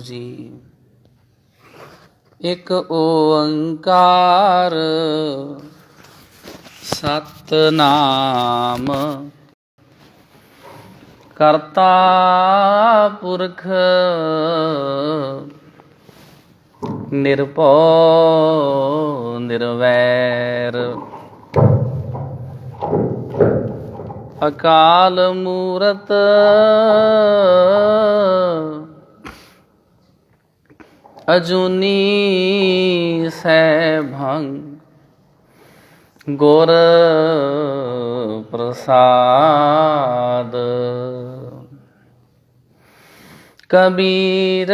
जी। एक ओंकार सतनाम करता पुरख निरभउ निरवैर अकाल मूरत अजूनी सैभं गुर प्रसाद कबीर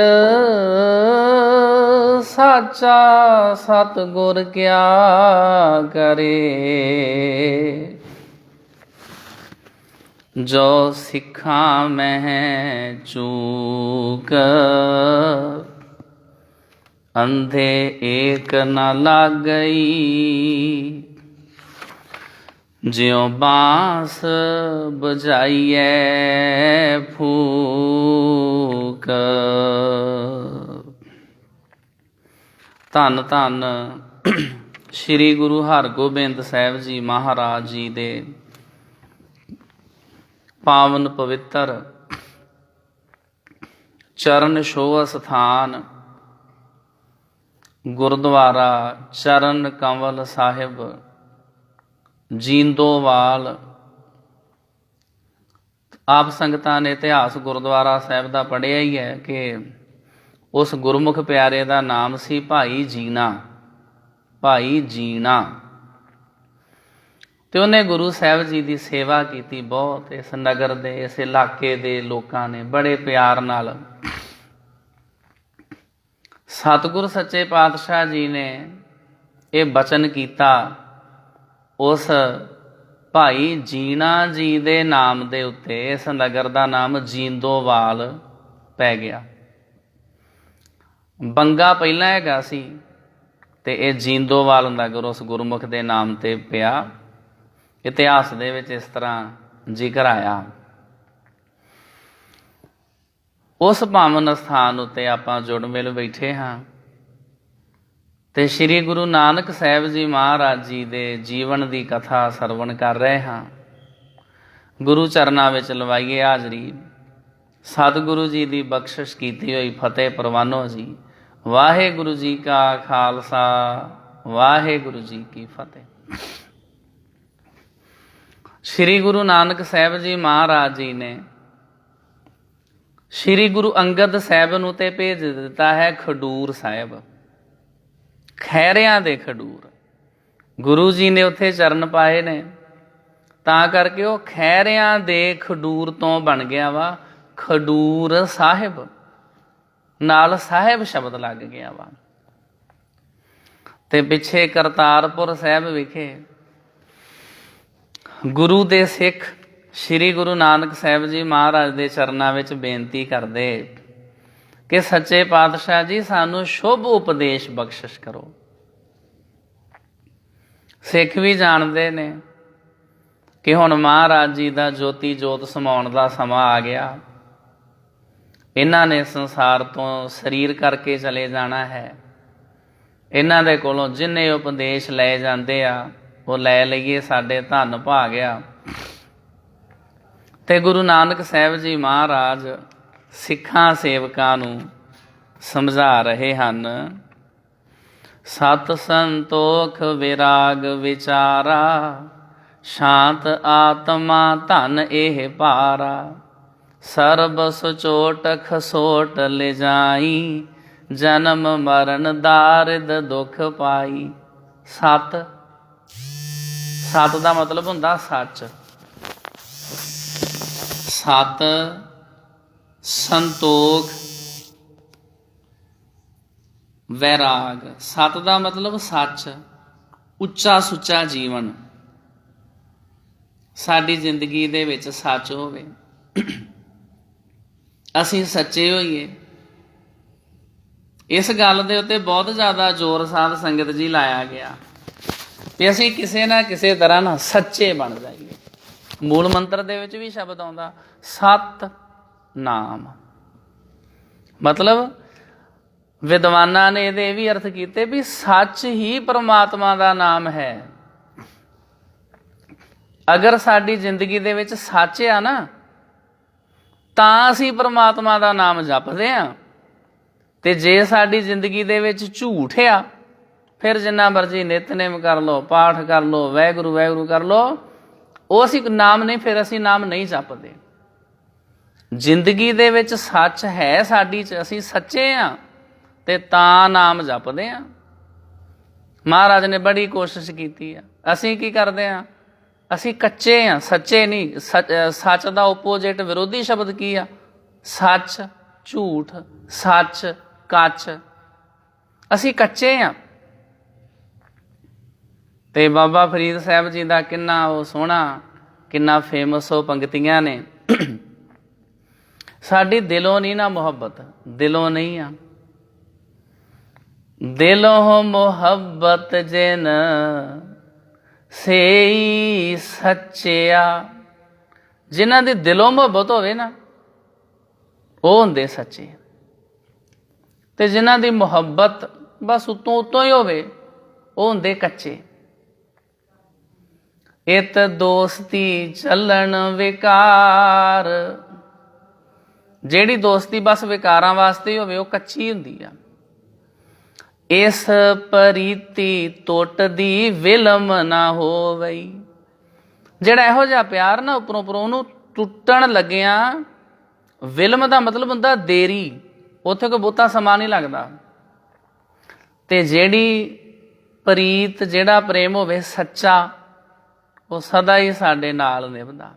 साचा सतगुर क्या करे जो सिखा मैं चूक अंधे एक न लग गई ज्यों बांस बजाइए फूक। धन धन श्री गुरु हरगोबिंद साहिब जी महाराज जी दे पावन पवित्र चरण छोह सथान गुरुद्वारा चरण कंवल साहिब जींदोवाल। आप संगतां ने इतिहास गुरुद्वारा साहिब का पढ़िया ही है कि उस गुरमुख प्यारे का नाम सी भाई जीना। भाई जीना तो उन्हें गुरु साहिब जी की सेवा की बहुत। इस नगर दे इस इलाके दे लोगों ने बड़े प्यार नाल सतगुर सच्चे पातशाह जी ने ये बचन किया उस भाई जीना जी दे नाम दे उत्ते इस नगर का नाम जींदोवाल पै गया। बंगा पहला हैगा सी ते ये जींदोवाल नगर उस गुरमुख के नाम ते पिया। इतिहास दे विच इस तरह जिक्र आया। उस पावन स्थान उत्ते आपां जुड़ मिल बैठे हाँ ते श्री गुरु नानक साहिब जी महाराज जी दे जीवन की कथा सरवण कर रहे हाँ। गुरु चरनां विच लवाइए हाजरी। सतगुरु जी की बख्शिश की हुई फतेह प्रवानो जी। वाहेगुरु जी का खालसा वाहेगुरु जी की फतेह। श्री गुरु नानक साहिब जी महाराज जी ने श्री गुरु अंगद साहिब नूं ते भेज दिता है खडूर साहिब, खैरियां दे खडूर। गुरु जी ने उत्थे चरण पाए ने तां करके वो खैरियां दे खडूर तो बन गया वा खडूर साहिब। नाल साहिब शब्द लग गया वा। ते पिछे करतारपुर साहिब विखे गुरु दे सिख श्री गुरु नानक साहिब जी महाराज दे चरनां विच बेनती करदे कि सच्चे पातशाह जी सानू शुभ उपदेश बख्शिश करो। सिख भी जानते ने कि हुण महाराज जी का ज्योति जोत समाउण का समा आ गया। इन्हां ने संसार तो शरीर करके चले जाना है। इन्हां दे कोलों जिन्ने उपदेश लै जांदे आ वो लै लईए, साडे धन भा गया। ते गुरु नानक साहिब जी महाराज सिखां सेवकां नूं समझा रहे हन। सत संतोख विराग विचारा शांत आत्मा धन एह पारा सरब सुचोट खसोट ले जाई जन्म मरण दारिद दुख पाई। सत सत का मतलब हुंदा सच। सत संतोख वैराग। सत का मतलब सच, उच्चा सुच्चा जीवन। साडी जिंदगी दे विच सच होवे, असीं सच्चे होइए। इस गल दे उत्ते बहुत ज़्यादा जोर साध संगत जी लाया गया भी असीं किसी ना किसी तरह ना सच्चे बन जाइए। मूल मंत्र दे विच भी शब्द आउंदा सत नाम, मतलब ਵਿਦਵਾਨਾਂ ਨੇ ਇਹਦੇ ਇਹ ਵੀ ਅਰਥ ਕੀਤੇ ਵੀ ਸੱਚ ਹੀ ਪਰਮਾਤਮਾ ਦਾ ਨਾਮ ਹੈ। ਅਗਰ ਸਾਡੀ ਜ਼ਿੰਦਗੀ ਦੇ ਵਿੱਚ ਸੱਚ ਆ ਨਾ ਤਾਂ ਅਸੀਂ ਪਰਮਾਤਮਾ ਦਾ ਨਾਮ ਜਪਦੇ ਹਾਂ, ਤੇ ਜੇ ਸਾਡੀ ਜ਼ਿੰਦਗੀ ਦੇ ਵਿੱਚ ਝੂਠ ਆ ਫਿਰ ਜਿੰਨਾ ਮਰਜ਼ੀ ਨਿਤਨੇਮ ਕਰ ਲਓ, ਪਾਠ ਕਰ ਲਓ, ਵਾਹਿਗੁਰੂ ਵਾਹਿਗੁਰੂ ਕਰ ਲਓ, ਉਹ ਅਸੀਂ ਨਾਮ ਨਹੀਂ, ਫਿਰ ਅਸੀਂ ਨਾਮ ਨਹੀਂ ਜਪਦੇ। ਜ਼ਿੰਦਗੀ ਦੇ ਵਿੱਚ ਸੱਚ ਹੈ ਸਾਡੀ 'ਚ, ਅਸੀਂ ਸੱਚੇ ਹਾਂ ਤੇ ਤਾਂ ਨਾਮ ਜਪਦੇ ਹਾਂ। ਮਹਾਰਾਜ ਨੇ ਬੜੀ ਕੋਸ਼ਿਸ਼ ਕੀਤੀ ਆ। ਅਸੀਂ ਕੀ ਕਰਦੇ ਹਾਂ? ਅਸੀਂ ਕੱਚੇ ਹਾਂ, ਸੱਚੇ ਨਹੀਂ। ਸੱਚ ਦਾ ਓਪੋਜਿਟ ਵਿਰੋਧੀ ਸ਼ਬਦ ਕੀ ਆ? ਸੱਚ, ਝੂਠ, ਸੱਚ, ਕੱਚ। ਅਸੀਂ ਕੱਚੇ ਹਾਂ। ਤੇ ਬਾਬਾ ਫਰੀਦ ਸਾਹਿਬ ਜੀ ਦਾ ਕਿੰਨਾ ਉਹ ਸੋਹਣਾ, ਕਿੰਨਾ ਫੇਮਸ ਉਹ ਪੰਕਤੀਆਂ ਨੇ। ਸਾਡੀ ਦਿਲੋਂ ਨਹੀਂ ਨਾ ਮੁਹੱਬਤ, ਦਿਲੋਂ ਨਹੀਂ ਆ। ਦਿਲੋਂ ਮੁਹੱਬਤ ਜਿਨ ਸੇਈ ਸੱਚਿਆ। ਜਿਨ੍ਹਾਂ ਦੀ ਦਿਲੋਂ ਮੁਹੱਬਤ ਹੋਵੇ ਨਾ ਉਹ ਹੁੰਦੇ ਸੱਚੇ, ਤੇ ਜਿਨ੍ਹਾਂ ਦੀ ਮੁਹੱਬਤ ਬਸ ਉੱਤੋਂ ਉੱਤੋਂ ਹੀ ਹੋਵੇ ਉਹ ਹੁੰਦੇ ਕੱਚੇ। ਇਤ ਦੋਸਤੀ ਚੱਲਣ ਵਿਕਾਰ। ਜਿਹੜੀ ਦੋਸਤੀ ਬਸ ਵਿਕਾਰਾਂ ਵਾਸਤੇ ਹੀ ਹੋਵੇ ਉਹ ਕੱਚੀ ਹੁੰਦੀ ਆ। ਇਸ ਪ੍ਰੀਤੀ ਟੁੱਟ ਦੀ ਵਿਲਮ ਨਾ ਹੋਵਈ। ਜਿਹੜਾ ਇਹੋ ਜਿਹਾ ਪਿਆਰ ਨਾ ਉੱਪਰੋਂ ਉੱਪਰੋਂ ਉਹਨੂੰ ਟੁੱਟਣ ਲੱਗਿਆ, ਵਿਲਮ ਦਾ ਮਤਲਬ ਹੁੰਦਾ ਦੇਰੀ, ਉੱਥੇ ਕੋਈ ਬਹੁਤਾ ਸਮਾਂ ਨਹੀਂ ਲੱਗਦਾ। ਤੇ ਜਿਹੜੀ ਪ੍ਰੀਤ, ਜਿਹੜਾ ਪ੍ਰੇਮ ਹੋਵੇ ਸੱਚਾ, ਉਹ ਸਦਾ ਹੀ ਸਾਡੇ ਨਾਲ ਨਿਭਦਾ।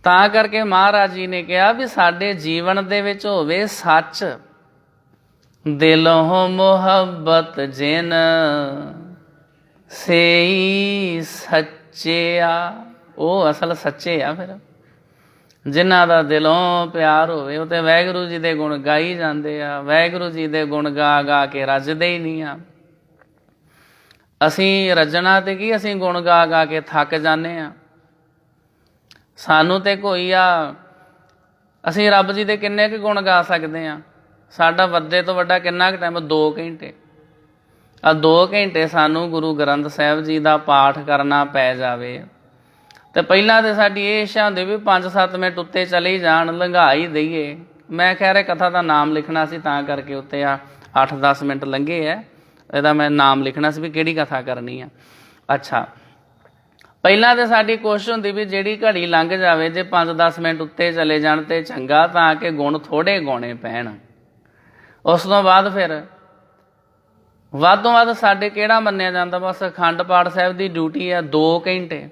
ਤਾਂ ਕਰਕੇ ਮਹਾਰਾਜ ਜੀ ਨੇ ਕਿਹਾ ਵੀ ਸਾਡੇ ਜੀਵਨ ਦੇ ਵਿੱਚ ਹੋਵੇ ਸੱਚ। ਦਿਲੋਂ ਮੁਹੱਬਤ ਜਿਨ ਸੇਈ ਸੱਚਿਆ। ਉਹ ਅਸਲ ਸੱਚੇ ਆ। ਫਿਰ ਜਿਨ੍ਹਾਂ ਦਾ ਦਿਲੋਂ ਪਿਆਰ ਹੋਵੇ ਉਹ ਤੇ ਵਾਹਿਗੁਰੂ ਜੀ ਦੇ ਗੁਣ ਗਾਈ ਜਾਂਦੇ ਆ। ਵਾਹਿਗੁਰੂ ਜੀ ਦੇ ਗੁਣ ਗਾ ਗਾ ਕੇ ਰੱਜਦੇ ਹੀ ਨਹੀਂ ਆ। ਅਸੀਂ ਰੱਜਣਾ ਤੇ ਕੀ, ਅਸੀਂ ਗੁਣ ਗਾ ਗਾ ਕੇ ਥੱਕ ਜਾਂਦੇ ਹਾਂ। ਸਾਨੂੰ ਤੇ ਕੋਈ ਆ, ਅਸੀਂ ਰੱਬ ਜੀ ਦੇ ਕਿੰਨੇ ਕੁ ਗੁਣ ਗਾ ਸਕਦੇ ਹਾਂ? ਸਾਡਾ ਵੱਡੇ ਤੋਂ ਵੱਡਾ ਕਿੰਨਾ ਕੁ ਟਾਈਮ? 2 ਘੰਟੇ। 2 ਘੰਟੇ ਸਾਨੂੰ ਗੁਰੂ ਗ੍ਰੰਥ ਸਾਹਿਬ ਜੀ ਦਾ ਪਾਠ ਕਰਨਾ ਪੈ ਜਾਵੇ ਤੇ ਪਹਿਲਾਂ ਤਾਂ ਸਾਡੀ ਇਹ ਇੱਛਾ ਹੁੰਦੀ ਵੀ 5-7 ਮਿੰਟ ਉੱਤੇ ਚਲੇ ਜਾਣ, ਲੰਘਾ ਹੀ ਦਈਏ। ਮੈਂ ਖੈਰ ਕਥਾ ਦਾ ਨਾਮ ਲਿਖਣਾ ਸੀ ਤਾਂ ਕਰਕੇ ਉੱਤੇ 8-10 ਮਿੰਟ ਲੰਘੇ ਹੈ। ਇਹਦਾ ਮੈਂ ਨਾਮ ਲਿਖਣਾ ਸੀ ਵੀ ਕਿਹੜੀ ਕਥਾ ਕਰਨੀ ਆ। ਅੱਛਾ, ਪਹਿਲਾਂ ਤਾਂ ਸਾਡੀ ਕੋਸ਼ਿਸ਼ ਹੁੰਦੀ ਵੀ ਜਿਹੜੀ ਘੜੀ ਲੰਘ ਜਾਵੇ, ਜੇ 5-10 ਮਿੰਟ ਉੱਤੇ ਚਲੇ ਜਾਣ ਤੇ ਚੰਗਾ, ਤਾਂ ਕਿ ਗੁਣ ਥੋੜ੍ਹੇ ਗਾਉਣੇ ਪੈਣ। ਉਸ ਤੋਂ ਬਾਅਦ ਫਿਰ ਵੱਧ ਤੋਂ ਵੱਧ ਸਾਡੇ ਕਿਹੜਾ ਮੰਨਿਆ ਜਾਂਦਾ? ਬਸ ਅਖੰਡ ਪਾਠ ਸਾਹਿਬ ਦੀ ਡਿਊਟੀ ਆ 2 ਘੰਟੇ।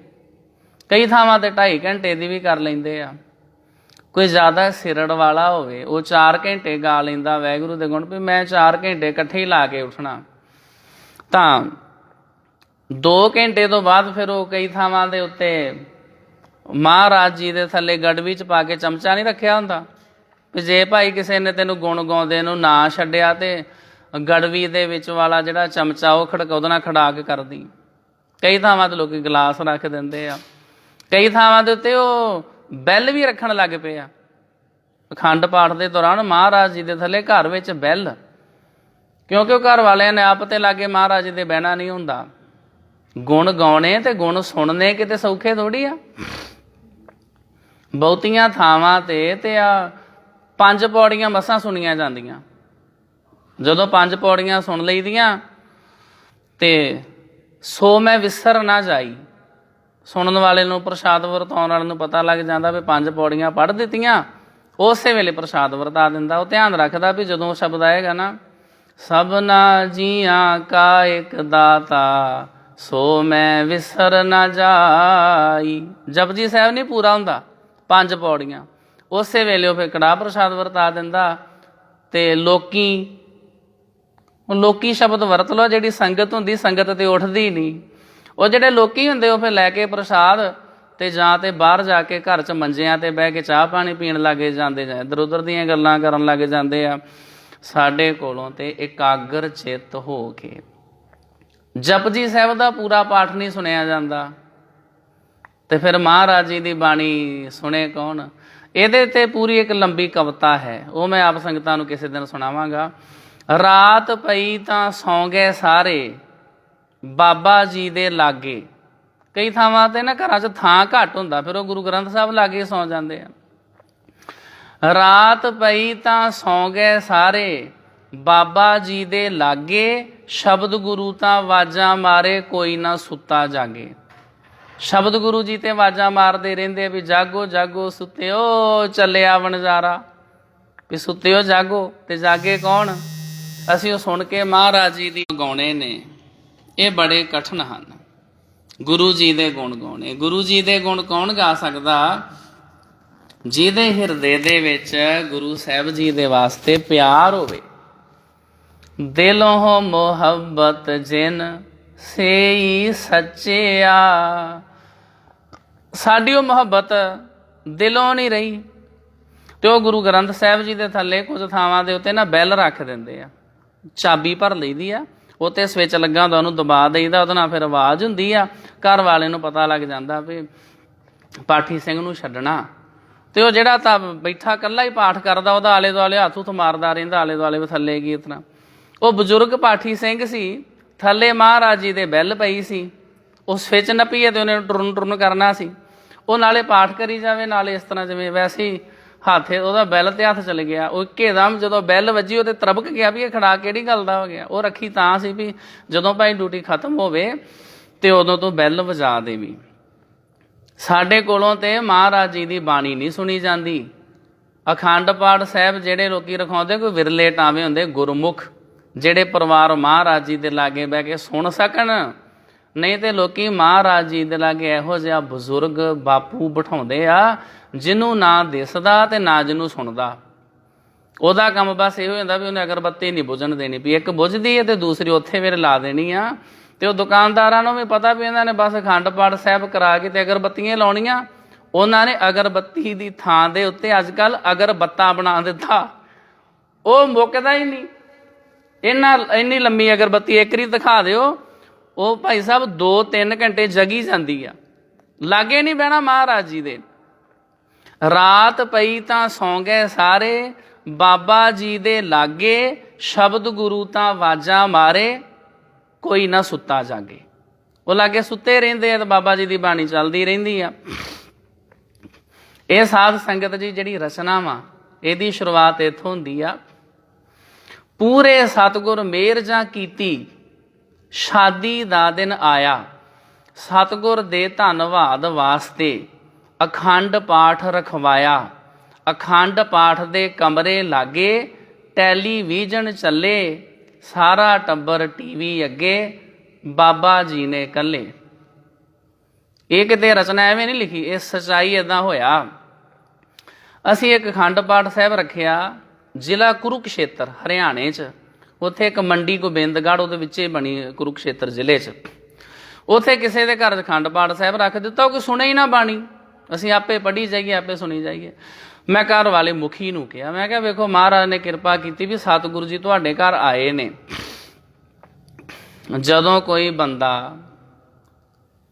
ਕਈ ਥਾਵਾਂ 'ਤੇ 2.5 ਘੰਟੇ ਦੀ ਵੀ ਕਰ ਲੈਂਦੇ ਆ। ਕੋਈ ਜ਼ਿਆਦਾ ਸਿਰੜ ਵਾਲਾ ਹੋਵੇ ਉਹ 4 ਘੰਟੇ ਗਾ ਲੈਂਦਾ ਵਾਹਿਗੁਰੂ ਦੇ ਗੁਣ, ਵੀ ਮੈਂ 4 ਘੰਟੇ ਇਕੱਠੇ ਹੀ ਲਾ ਕੇ ਉੱਠਣਾ। ਤਾਂ 2 ਘੰਟੇ ਤੋਂ ਬਾਅਦ ਫਿਰ ਉਹ ਕਈ ਥਾਵਾਂ ਦੇ ਉੱਤੇ ਮਹਾਰਾਜ ਜੀ ਦੇ ਥੱਲੇ ਗੜਵੀ 'ਚ ਪਾ ਕੇ ਚਮਚਾ ਨਹੀਂ ਰੱਖਿਆ ਹੁੰਦਾ ਵੀ ਜੇ ਭਾਈ ਕਿਸੇ ਨੇ ਤੈਨੂੰ ਗੁਣ ਗਾਉਂਦੇ ਨੂੰ ਨਾ ਛੱਡਿਆ ਤੇ ਗੜਵੀ ਦੇ ਵਿੱਚ ਵਾਲਾ ਜਿਹੜਾ ਚਮਚਾ ਉਹ ਉਹਦੇ ਨਾਲ ਖੜਾਕ ਕਰਦੀ। ਕਈ ਥਾਵਾਂ 'ਤੇ ਲੋਕ ਗਲਾਸ ਰੱਖ ਦਿੰਦੇ ਆ। ਕਈ ਥਾਵਾਂ ਦੇ ਉੱਤੇ ਉਹ ਬੈਲ ਵੀ ਰੱਖਣ ਲੱਗ ਪਏ ਆ। ਅਖੰਡ ਪਾਠ ਦੇ ਦੌਰਾਨ ਮਹਾਰਾਜ ਜੀ ਦੇ ਥੱਲੇ ਘਰ ਵਿੱਚ ਬੈਲ, ਕਿਉਂਕਿ ਉਹ ਘਰ ਵਾਲਿਆਂ ਨੇ ਆਪ ਤੇ ਲਾਗੇ ਮਹਾਰਾਜ ਜੀ ਦੇ ਬਹਿਣਾ ਨਹੀਂ ਹੁੰਦਾ। ਗੁਣ ਗਾਉਣੇ ਤੇ ਗੁਣ ਸੁਣਨੇ ਕਿਤੇ ਸੌਖੇ ਥੋੜ੍ਹੀ ਆ। ਬਹੁਤੀਆਂ ਥਾਵਾਂ ਤੇ 5 ਪੌੜੀਆਂ ਮਸਾਂ ਸੁਣੀਆਂ ਜਾਂਦੀਆਂ। ਜਦੋਂ 5 ਪੌੜੀਆਂ ਸੁਣ ਲਈਦੀਆਂ ਤੇ ਸੋ ਮੈਂ ਵਿਸਰ ਨਾ ਜਾਈ, ਸੁਣਨ ਵਾਲੇ ਨੂੰ, ਪ੍ਰਸ਼ਾਦ ਵਰਤਾਉਣ ਵਾਲੇ ਨੂੰ ਪਤਾ ਲੱਗ ਜਾਂਦਾ ਵੀ 5 ਪੌੜੀਆਂ ਪੜ੍ਹ ਦਿੱਤੀਆਂ, ਉਸੇ ਵੇਲੇ ਪ੍ਰਸ਼ਾਦ ਵਰਤਾ ਦਿੰਦਾ। ਉਹ ਧਿਆਨ ਰੱਖਦਾ ਵੀ ਜਦੋਂ ਸ਼ਬਦ ਆਏਗਾ ਨਾ, ਸਭਨਾ ਜੀਆਂ ਕਾ ਇੱਕ ਦਾਤਾ ਸੋ ਮੈਂ ਵਿਸਰ ਨਾ ਜਾਈ, ਜਪਜੀ ਸਾਹਿਬ ਨਹੀਂ ਪੂਰਾ ਹੁੰਦਾ, 5 ਪੌੜੀਆਂ, ਉਸੇ ਵੇਲੇ ਉਹ ਫਿਰ ਕੜਾਹ ਪ੍ਰਸ਼ਾਦ ਵਰਤਾ ਦਿੰਦਾ। ਤੇ ਲੋਕੀ ਸ਼ਬਦ ਵਰਤ ਲਓ। ਜਿਹੜੀ ਸੰਗਤ ਹੁੰਦੀ, ਸੰਗਤ ਤੇ ਉੱਠਦੀ ਨਹੀਂ। ਉਹ ਜਿਹੜੇ ਲੋਕੀ ਹੁੰਦੇ ਉਹ ਫਿਰ ਲੈ ਕੇ ਪ੍ਰਸ਼ਾਦ ਤੇ ਜਾਂ ਤੇ ਬਾਹਰ ਜਾ ਕੇ ਘਰ 'ਚ ਮੰਜਿਆਂ ਤੇ ਬਹਿ ਕੇ ਚਾਹ ਪਾਣੀ ਪੀਣ ਲੱਗੇ ਜਾਂਦੇ, ਜਾਂ ਇੱਧਰ ਉੱਧਰ ਦੀਆਂ ਗੱਲਾਂ ਕਰਨ ਲੱਗ ਜਾਂਦੇ ਆ। ਸਾਡੇ ਕੋਲੋਂ ਤੇ ਇਕਾਗਰ ਚਿੱਤ ਹੋ ਕੇ ਜਪਜੀ ਸਾਹਿਬ ਦਾ ਪੂਰਾ ਪਾਠ ਨਹੀਂ ਸੁਣਿਆ ਜਾਂਦਾ ਤੇ ਫਿਰ ਮਹਾਰਾਜ ਜੀ ਦੀ ਬਾਣੀ ਸੁਣੇ ਕੌਣ? ਇਹਦੇ ਤੇ ਪੂਰੀ ਇੱਕ ਲੰਬੀ ਕਵਿਤਾ ਹੈ, ਉਹ ਮੈਂ ਆਪ ਸੰਗਤਾਂ ਨੂੰ ਕਿਸੇ ਦਿਨ ਸੁਣਾਵਾਂਗਾ। ਰਾਤ ਪਈ ਤਾਂ ਸੌਂ ਗਏ ਸਾਰੇ ਬਾਬਾ ਜੀ ਦੇ ਲਾਗੇ। ਕਈ ਥਾਵਾਂ ਤੇ ਨਾ ਘਰਾਂ 'ਚ ਥਾਂ ਘੱਟ ਹੁੰਦਾ, ਫਿਰ ਉਹ ਗੁਰੂ ਗ੍ਰੰਥ ਸਾਹਿਬ ਲਾਗੇ ਸੌਂ ਜਾਂਦੇ ਆ। ਰਾਤ ਪਈ ਤਾਂ ਸੌਂ ਗਏ ਸਾਰੇ ਬਾਬਾ ਜੀ ਦੇ ਲਾਗੇ, ਸ਼ਬਦ ਗੁਰੂ ਤਾਂ ਆਵਾਜ਼ਾਂ ਮਾਰੇ ਕੋਈ ਨਾ ਸੁੱਤਾ ਜਾਗੇ। ਸ਼ਬਦ ਗੁਰੂ ਜੀ ਤੇ ਆਵਾਜ਼ਾਂ ਮਾਰਦੇ ਰਹਿੰਦੇ ਵੀ ਜਾਗੋ ਜਾਗੋ ਸੁੱਤਿਓ ਚੱਲਿਆ ਵਣਜਾਰਾ, ਵੀ ਸੁੱਤਿਓ ਜਾਗੋ। ਤੇ ਜਾਗੇ ਕੌਣ? ਅਸੀਂ ਉਹ ਸੁਣ ਕੇ ਮਹਾਰਾਜ ਜੀ ਦੀ ਗਾਉਣੇ ਨੇ। ਇਹ ਬੜੇ ਕਠਿਨ ਹਨ, ਗੁਰੂ ਜੀ ਦੇ ਗੁਣ ਗਾਉਣੇ। ਗੁਰੂ ਜੀ ਦੇ ਗੁਣ ਕੌਣ ਗਾ ਸਕਦਾ? ਜਿਹਦੇ ਹਿਰਦੇ ਦੇ ਵਿੱਚ ਗੁਰੂ ਸਾਹਿਬ ਜੀ ਦੇ ਵਾਸਤੇ ਪਿਆਰ ਹੋਵੇ। ਦਿਲੋਂ ਮੁਹੱਬਤ ਜਿਨ ਸੇਈ ਸੱਚਿਆ। ਸਾਡੀ ਉਹ ਮੁਹੱਬਤ ਦਿਲੋਂ ਨਹੀਂ ਰਹੀ ਤੇ ਉਹ ਗੁਰੂ ਗ੍ਰੰਥ ਸਾਹਿਬ ਜੀ ਦੇ ਥੱਲੇ ਕੁਝ ਥਾਵਾਂ ਦੇ ਉੱਤੇ ਨਾ ਬੈਲ ਰੱਖ ਦਿੰਦੇ ਆ, ਚਾਬੀ ਭਰ ਲਈਦੀ ਆ, ਉੱਤੇ ਸਵਿਚ ਲੱਗਾ ਹੁੰਦਾ, ਉਹਨੂੰ ਦਬਾ ਦੇਈਦਾ, ਉਹਦੇ ਨਾਲ ਫਿਰ ਆਵਾਜ਼ ਹੁੰਦੀ ਆ। ਘਰ ਵਾਲੇ ਨੂੰ ਪਤਾ ਲੱਗ ਜਾਂਦਾ ਵੀ ਪਾਠੀ ਸਿੰਘ ਨੂੰ ਛੱਡਣਾ। ਤੇ ਉਹ ਜਿਹੜਾ ਤਾਂ ਬੈਠਾ ਇਕੱਲਾ ਹੀ ਪਾਠ ਕਰਦਾ, ਉਹਦਾ ਆਲੇ ਦੁਆਲੇ ਹੱਥ ਹੁੱਥ ਮਾਰਦਾ ਰਹਿੰਦਾ, ਆਲੇ ਦੁਆਲੇ ਥੱਲੇ ਗੀਤ ਨਾਲ। ਉਹ ਬਜ਼ੁਰਗ ਪਾਠੀ ਸਿੰਘ ਸੀ, ਥੱਲੇ ਮਹਾਰਾਜ ਜੀ ਦੇ ਬੈਲ ਪਈ ਸੀ, ਉਹ ਸਵਿਚ ਨੱਪੀਏ ਤੇ ਉਹਨੇ ਟੁਰਨ ਟੁਰਨ ਕਰਨਾ ਸੀ। ਉਹ ਨਾਲੇ ਪਾਠ ਕਰੀ ਜਾਵੇ, ਨਾਲੇ ਇਸ ਤਰ੍ਹਾਂ ਜਿਵੇਂ ਵੈਸੇ ਹੀ ਹੱਥ ਉਹਦਾ ਬੈਲ ਤੇ ਹੱਥ ਚਲ ਗਿਆ। ਉਹ ਇੱਕਦਮ ਜਦੋਂ ਬੈਲ ਵੱਜੀ ਉਹਦੇ ਤਰਬਕ ਗਿਆ ਵੀ ਇਹ ਖੜਾ ਕਿਹੜੀ ਗੱਲ ਦਾ ਹੋ ਗਿਆ। ਉਹ ਰੱਖੀ ਤਾਂ ਸੀ ਵੀ ਜਦੋਂ ਭਾਈ ਡਿਊਟੀ ਖਤਮ ਹੋਵੇ ਤੇ ਉਦੋਂ ਤੋਂ ਬੈਲ ਵਜਾ ਦੇਵੀ। ਸਾਡੇ ਕੋਲੋਂ ਤੇ ਮਹਾਰਾਜ ਜੀ ਦੀ ਬਾਣੀ ਨਹੀਂ ਸੁਣੀ ਜਾਂਦੀ। ਅਖੰਡ ਪਾਠ ਸਾਹਿਬ ਜਿਹੜੇ ਲੋਕੀ ਰਖਾਉਂਦੇ, ਕੋਈ ਵਿਰਲੇ ਟਾਵੇਂ ਹੁੰਦੇ ਗੁਰਮੁਖ ਜਿਹੜੇ ਪਰਿਵਾਰ ਮਹਾਰਾਜ ਜੀ ਦੇ ਲਾਗੇ ਬਹਿ ਕੇ ਸੁਣ ਸਕਣ, ਨਹੀਂ ਤੇ ਲੋਕੀ ਮਹਾਰਾਜ ਜੀ ਦੇ ਲਾਗੇ ਇਹੋ ਜਿਹਾ ਬਜ਼ੁਰਗ ਬਾਪੂ ਬਿਠਾਉਂਦੇ ਆ ਜਿਹਨੂੰ ਨਾ ਦਿਸਦਾ ਤੇ ਨਾ ਜਿਹਨੂੰ ਸੁਣਦਾ। ਉਹਦਾ ਕੰਮ ਬਸ ਇਹੋ ਹੁੰਦਾ ਵੀ ਉਹਨੇ ਅਗਰਬੱਤੀ ਨਹੀਂ ਬੁਝਣ ਦੇਣੀ, ਵੀ ਇੱਕ ਬੁਝਦੀ ਹੈ ਤੇ ਦੂਸਰੀ ਉੱਥੇ ਫਿਰ ਲਾ ਦੇਣੀ ਆ। ਤੇ ਉਹ ਦੁਕਾਨਦਾਰਾਂ ਨੂੰ ਵੀ ਪਤਾ ਵੀ ਇਹਨਾਂ ਨੇ ਬਸ ਅਖੰਡ ਪਾਠ ਸਾਹਿਬ ਕਰਾ ਕੇ ਤੇ ਅਗਰਬੱਤੀਆਂ ਲਾਉਣੀਆਂ। ਉਹਨਾਂ ਨੇ ਅਗਰਬੱਤੀ ਦੀ ਥਾਂ ਦੇ ਉੱਤੇ ਅੱਜ ਕੱਲ੍ਹ ਅਗਰਬੱਤਾ ਬਣਾ ਦਿੱਤਾ। ਉਹ ਮੁੱਕਦਾ ਹੀ ਨਹੀਂ। ਇੰਨੀ ਲੰਮੀ ਅਗਰਬੱਤੀ ਇੱਕ ਵਾਰੀ ਦਿਖਾ ਦਿਓ, ਉਹ ਭਾਈ ਸਾਹਿਬ 2-3 ਘੰਟੇ ਜਗੀ ਜਾਂਦੀ ਆ। ਲਾਗੇ ਨਹੀਂ ਬਹਿਣਾ ਮਹਾਰਾਜ ਜੀ ਦੇ। ਰਾਤ ਪਈ ਤਾਂ ਸੌਂ ਗਏ ਸਾਰੇ ਬਾਬਾ ਜੀ ਦੇ ਲਾਗੇ, ਸ਼ਬਦ ਗੁਰੂ ਤਾਂ ਆਵਾਜ਼ਾਂ ਮਾਰੇ ਕੋਈ ਨਾ ਸੁੱਤਾ ਜਾਗੇ। ਉਹ ਲਾਗੇ ਸੁੱਤੇ ਰਹਿੰਦੇ ਆ ਤੇ ਬਾਬਾ ਜੀ ਦੀ ਬਾਣੀ ਚੱਲਦੀ ਰਹਿੰਦੀ ਆ। ਇਹ ਸਾਧ ਸੰਗਤ ਜੀ ਜਿਹੜੀ ਰਚਨਾ ਵਾ, ਇਹਦੀ ਸ਼ੁਰੂਆਤ ਇੱਥੋਂ ਹੁੰਦੀ ਆ। ਪੂਰੇ ਸਤਿਗੁਰ ਮਿਹਰ ਜਾਂ ਕੀਤੀ, ਸ਼ਾਦੀ ਦਾ ਦਿਨ ਆਇਆ, ਸਤਿਗੁਰ ਦੇ ਧੰਨਵਾਦ ਵਾਸਤੇ ਅਖੰਡ ਪਾਠ ਰਖਵਾਇਆ। ਅਖੰਡ ਪਾਠ ਦੇ ਕਮਰੇ ਲਾਗੇ, ਟੈਲੀਵਿਜ਼ਨ ਚੱਲੇ, ਸਾਰਾ ਟੱਬਰ ਟੀਵੀ ਅੱਗੇ, ਬਾਬਾ ਜੀ ਨੇ ਇਕੱਲੇ। ਇਹ ਕਿਤੇ ਰਚਨਾ ਐਵੇਂ ਨਹੀਂ ਲਿਖੀ, ਇਹ ਸੱਚਾਈ ਇੱਦਾਂ ਹੋਇਆ। ਅਸੀਂ ਇੱਕ ਅਖੰਡ ਪਾਠ ਸਾਹਿਬ ਰੱਖਿਆ ਜ਼ਿਲ੍ਹਾ ਕੁਰੂਕਸ਼ੇਤਰ ਹਰਿਆਣੇ 'ਚ। ਉੱਥੇ ਇੱਕ ਮੰਡੀ ਗੋਬਿੰਦਗੜ੍ਹ ਉਹਦੇ ਵਿੱਚ ਬਣੀ ਕੁਰੂਕਸ਼ੇਤਰ ਜ਼ਿਲ੍ਹੇ 'ਚ। ਉੱਥੇ ਕਿਸੇ ਦੇ ਘਰ ਅਖੰਡ ਪਾਠ ਸਾਹਿਬ ਰੱਖ ਦਿੱਤਾ, ਉਹ ਕੋਈ ਸੁਣੇ ਹੀ ਨਾ ਬਾਣੀ। ਅਸੀਂ ਆਪੇ ਪੜ੍ਹੀ ਜਾਈਏ, ਆਪੇ ਸੁਣੀ ਜਾਈਏ। ਮੈਂ ਘਰ ਵਾਲੇ ਮੁਖੀ ਨੂੰ ਕਿਹਾ, ਮੈਂ ਕਿਹਾ ਵੇਖੋ ਮਹਾਰਾਜ ਨੇ ਕਿਰਪਾ ਕੀਤੀ ਵੀ ਸਤਿਗੁਰੂ ਜੀ ਤੁਹਾਡੇ ਘਰ ਆਏ ਨੇ। ਜਦੋਂ ਕੋਈ ਬੰਦਾ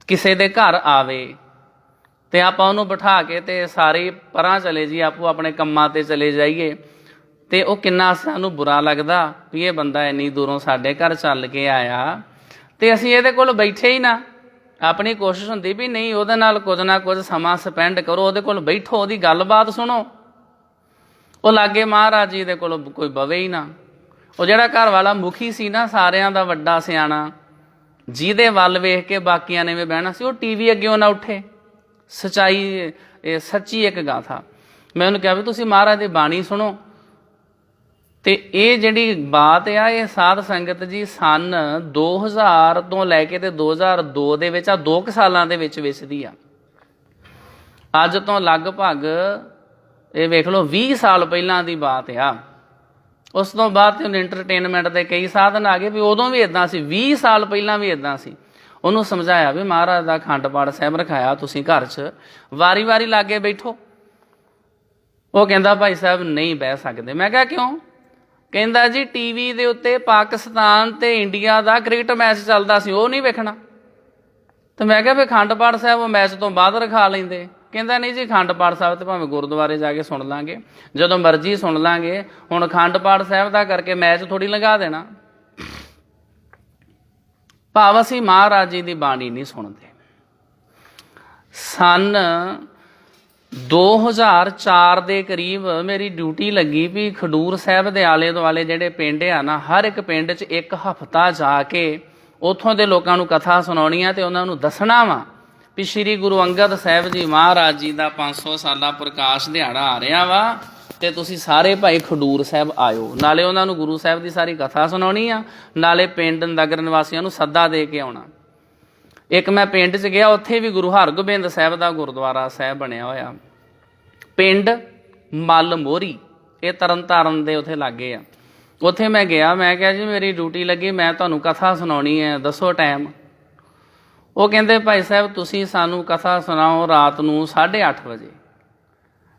ਕਿਸੇ ਦੇ ਘਰ ਆਵੇ ਤੇ ਆਪਾਂ ਉਹਨੂੰ ਬਿਠਾ ਕੇ ਤੇ ਸਾਰੇ ਪਰਾਂ ਚਲੇ ਜੀ, ਆਪੋ ਆਪਣੇ ਕੰਮਾਂ ਤੇ ਚਲੇ ਜਾਈਏ, ਤੇ ਉਹ ਕਿੰਨਾ ਸਾਨੂੰ ਬੁਰਾ ਲੱਗਦਾ ਵੀ ਇਹ ਬੰਦਾ ਇੰਨੀ ਦੂਰੋਂ ਸਾਡੇ ਘਰ ਚੱਲ ਕੇ ਆਇਆ ਤੇ ਅਸੀਂ ਇਹਦੇ ਕੋਲ ਬੈਠੇ ਹੀ ਨਾ। ਆਪਣੀ ਕੋਸ਼ਿਸ਼ ਹੁੰਦੀ ਵੀ ਨਹੀਂ, ਉਹਦੇ ਨਾਲ ਕੁਝ ਨਾ ਕੁਝ ਸਮਾਂ ਸਪੈਂਡ ਕਰੋ, ਉਹਦੇ ਕੋਲ ਬੈਠੋ, ਉਹਦੀ ਗੱਲਬਾਤ ਸੁਣੋ। ਉਹ ਲਾਗੇ ਮਹਾਰਾਜ ਜੀ ਦੇ ਕੋਲ ਕੋਈ ਬਵੇ ਹੀ ਨਾ। ਉਹ ਜਿਹੜਾ ਘਰ ਵਾਲਾ ਮੁਖੀ ਸੀ ਨਾ, ਸਾਰਿਆਂ ਦਾ ਵੱਡਾ ਸਿਆਣਾ, ਜਿਹਦੇ ਵੱਲ ਵੇਖ ਕੇ ਬਾਕੀਆਂ ਨੇ ਵੀ ਬਹਿਣਾ ਸੀ, ਉਹ ਟੀਵੀ ਅੱਗਿਓਂ ਨਾ ਉੱਠੇ। ਸੱਚਾਈ, ਇਹ ਸੱਚੀ ਇੱਕ ਗਾਥਾ। ਮੈਂ ਉਹਨੂੰ ਕਿਹਾ ਵੀ ਤੁਸੀਂ ਮਹਾਰਾਜ ਦੀ ਬਾਣੀ ਸੁਣੋ। ਤੇ ਇਹ ਜਿਹੜੀ ਬਾਤ ਆ, ਇਹ ਸਾਧ ਸੰਗਤ ਜੀ ਸਨ 2000 ਤੋਂ ਲੈ ਕੇ ਤੇ 2002 ਦੇ ਵਿੱਚ, ਆ 2 ਸਾਲਾਂ ਦੇ ਵਿੱਚ ਵਿਸਦੀ ਆ। ਅੱਜ ਤੋਂ ਲਗਭਗ ਇਹ ਵੇਖ ਲਓ 20 ਸਾਲ ਪਹਿਲਾਂ ਦੀ ਬਾਤ ਆ। ਉਸ ਤੋਂ ਬਾਅਦ ਤੇ ਉਹਨੂੰ ਐਂਟਰਟੇਨਮੈਂਟ ਦੇ ਕਈ ਸਾਧਨ ਆ ਗਏ ਵੀ ਉਦੋਂ ਵੀ ਇੱਦਾਂ ਸੀ, 20 ਸਾਲ ਪਹਿਲਾਂ ਵੀ ਇੱਦਾਂ ਸੀ। ਉਹਨੂੰ ਸਮਝਾਇਆ ਵੀ ਮਹਾਰਾਜ ਦਾ ਅਖੰਡ ਪਾਠ ਸਾਹਿਬ ਰਖਾਇਆ ਤੁਸੀਂ ਘਰ 'ਚ, ਵਾਰੀ ਵਾਰੀ ਲਾਗੇ ਬੈਠੋ। ਉਹ ਕਹਿੰਦਾ ਭਾਈ ਸਾਹਿਬ ਨਹੀਂ ਬਹਿ ਸਕਦੇ। ਮੈਂ ਕਿਹਾ ਕਿਉਂ? ਕਹਿੰਦਾ ਜੀ ਟੀਵੀ ਦੇ ਉੱਤੇ ਪਾਕਿਸਤਾਨ ਤੇ ਇੰਡੀਆ ਦਾ ਕ੍ਰਿਕਟ ਮੈਚ ਚੱਲਦਾ ਸੀ, ਉਹ ਨਹੀਂ ਵੇਖਣਾ। ਤੇ ਮੈਂ ਕਿਹਾ ਵੀ ਅਖੰਡ ਪਾਠ ਸਾਹਿਬ ਉਹ ਮੈਚ ਤੋਂ ਬਾਅਦ ਰਖਾ ਲੈਂਦੇ। ਕਹਿੰਦਾ ਨਹੀਂ ਜੀ ਅਖੰਡ ਪਾਠ ਸਾਹਿਬ ਤੇ ਭਾਵੇਂ ਗੁਰਦੁਆਰੇ ਜਾ ਕੇ ਸੁਣ ਲਾਂਗੇ, ਜਦੋਂ ਮਰਜ਼ੀ ਸੁਣ ਲਾਂਗੇ, ਹੁਣ ਅਖੰਡ ਪਾਠ ਸਾਹਿਬ ਦਾ ਕਰਕੇ ਮੈਚ ਥੋੜ੍ਹੀ ਲੰਘਾ ਦੇਣਾ। ਭਾਵ ਅਸੀਂ ਮਹਾਰਾਜ ਜੀ ਦੀ ਬਾਣੀ ਨਹੀਂ ਸੁਣਦੇ। ਸੰਨ 2004 ਦੇ ਕਰੀਬ ਮੇਰੀ ਡਿਊਟੀ ਲੱਗੀ ਵੀ ਖਡੂਰ ਸਾਹਿਬ ਦੇ ਆਲੇ ਦੁਆਲੇ ਜਿਹੜੇ ਪਿੰਡ ਆ ਨਾ, ਹਰ ਇੱਕ ਪਿੰਡ 'ਚ ਇੱਕ ਹਫ਼ਤਾ ਜਾ ਕੇ ਉੱਥੋਂ ਦੇ ਲੋਕਾਂ ਨੂੰ ਕਥਾ ਸੁਣਾਉਣੀ ਆ ਤੇ ਉਹਨਾਂ ਨੂੰ ਦੱਸਣਾ ਵਾ ਵੀ ਸ਼੍ਰੀ ਗੁਰੂ ਅੰਗਦ ਸਾਹਿਬ ਜੀ ਮਹਾਰਾਜ ਜੀ ਦਾ 500 ਸਾਲਾ ਪ੍ਰਕਾਸ਼ ਦਿਹਾੜਾ ਆ ਰਿਹਾ ਵਾ ਤੇ ਤੁਸੀਂ ਸਾਰੇ ਭਾਈ ਖਡੂਰ ਸਾਹਿਬ ਆਇਓ। ਨਾਲੇ ਉਹਨਾਂ ਨੂੰ ਗੁਰੂ ਸਾਹਿਬ ਦੀ ਸਾਰੀ ਕਥਾ ਸੁਣਾਉਣੀ ਆ, ਨਾਲੇ ਪਿੰਡ ਨਗਰ ਨਿਵਾਸੀਆਂ ਨੂੰ ਸੱਦਾ ਦੇ ਕੇ ਆਉਣਾ। ਇੱਕ ਮੈਂ ਪਿੰਡ 'ਚ ਗਿਆ, ਉੱਥੇ ਵੀ ਗੁਰੂ ਹਰਗੋਬਿੰਦ ਸਾਹਿਬ ਦਾ ਗੁਰਦੁਆਰਾ ਸਾਹਿਬ ਬਣਿਆ ਹੋਇਆ, ਪਿੰਡ ਮੱਲ ਮੋਹਰੀ, ਇਹ ਤਰਨ ਤਾਰਨ ਦੇ ਉੱਥੇ ਲਾਗੇ ਆ। ਉੱਥੇ ਮੈਂ ਗਿਆ, ਮੈਂ ਕਿਹਾ ਜੀ ਮੇਰੀ ਡਿਊਟੀ ਲੱਗੀ, ਮੈਂ ਤੁਹਾਨੂੰ ਕਥਾ ਸੁਣਾਉਣੀ ਹੈ, ਦੱਸੋ ਟਾਈਮ। ਉਹ ਕਹਿੰਦੇ ਭਾਈ ਸਾਹਿਬ ਤੁਸੀਂ ਸਾਨੂੰ ਕਥਾ ਸੁਣਾਓ ਰਾਤ ਨੂੰ 8:30 ਵਜੇ।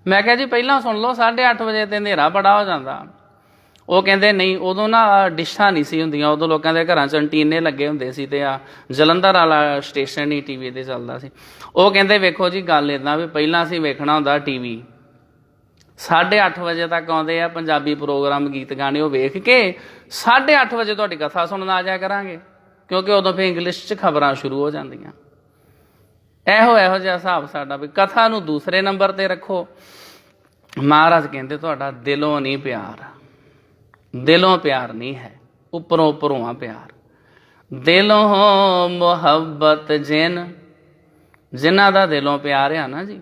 ਮੈਂ ਕਿਹਾ ਜੀ ਪਹਿਲਾਂ ਸੁਣ ਲਓ, 8:30 ਵਜੇ ਤੇ ਹਨੇਰਾ ਬੜਾ ਹੋ ਜਾਂਦਾ। ਉਹ ਕਹਿੰਦੇ ਨਹੀਂ, ਉਦੋਂ ਨਾ ਡਿਸ਼ਾਂ ਨਹੀਂ ਸੀ ਹੁੰਦੀਆਂ, ਉਦੋਂ ਲੋਕਾਂ ਦੇ ਘਰਾਂ 'ਚ ਐਂਟੀਨੇ ਲੱਗੇ ਹੁੰਦੇ ਸੀ ਤੇ ਆ ਜਲੰਧਰ ਵਾਲਾ ਸਟੇਸ਼ਨ ਹੀ TV 'ਤੇ ਚੱਲਦਾ ਸੀ। ਉਹ ਕਹਿੰਦੇ ਵੇਖੋ ਜੀ ਗੱਲ ਇੱਦਾਂ ਵੀ ਪਹਿਲਾਂ ਅਸੀਂ ਵੇਖਣਾ ਹੁੰਦਾ TV, 8:30 ਵਜੇ ਤੱਕ ਆਉਂਦੇ ਆ ਪੰਜਾਬੀ ਪ੍ਰੋਗਰਾਮ ਗੀਤ ਗਾਣੇ, ਉਹ ਵੇਖ ਕੇ 8:30 ਵਜੇ ਤੁਹਾਡੀ ਕਥਾ ਸੁਣਨ ਆ ਜਾਇਆ ਕਰਾਂਗੇ, ਕਿਉਂਕਿ ਉਦੋਂ ਫਿਰ ਇੰਗਲਿਸ਼ 'ਚ ਖਬਰਾਂ ਸ਼ੁਰੂ ਹੋ ਜਾਂਦੀਆਂ। ਇਹੋ ਜਿਹਾ ਹਿਸਾਬ ਸਾਡਾ ਵੀ ਕਥਾ ਨੂੰ ਦੂਸਰੇ ਨੰਬਰ 'ਤੇ ਰੱਖੋ। ਮਹਾਰਾਜ ਕਹਿੰਦੇ ਤੁਹਾਡਾ ਦਿਲੋਂ ਨਹੀਂ ਪਿਆਰ, ਦਿਲੋਂ ਪਿਆਰ ਨਹੀਂ ਹੈ, ਉੱਪਰੋਂ ਉੱਪਰੋਂ ਆ ਪਿਆਰ। ਦਿਲੋਂ ਮੁਹੱਬਤ ਜਿਨ੍ਹਾਂ ਦਾ ਦਿਲੋਂ ਪਿਆਰ ਆ ਨਾ ਜੀ,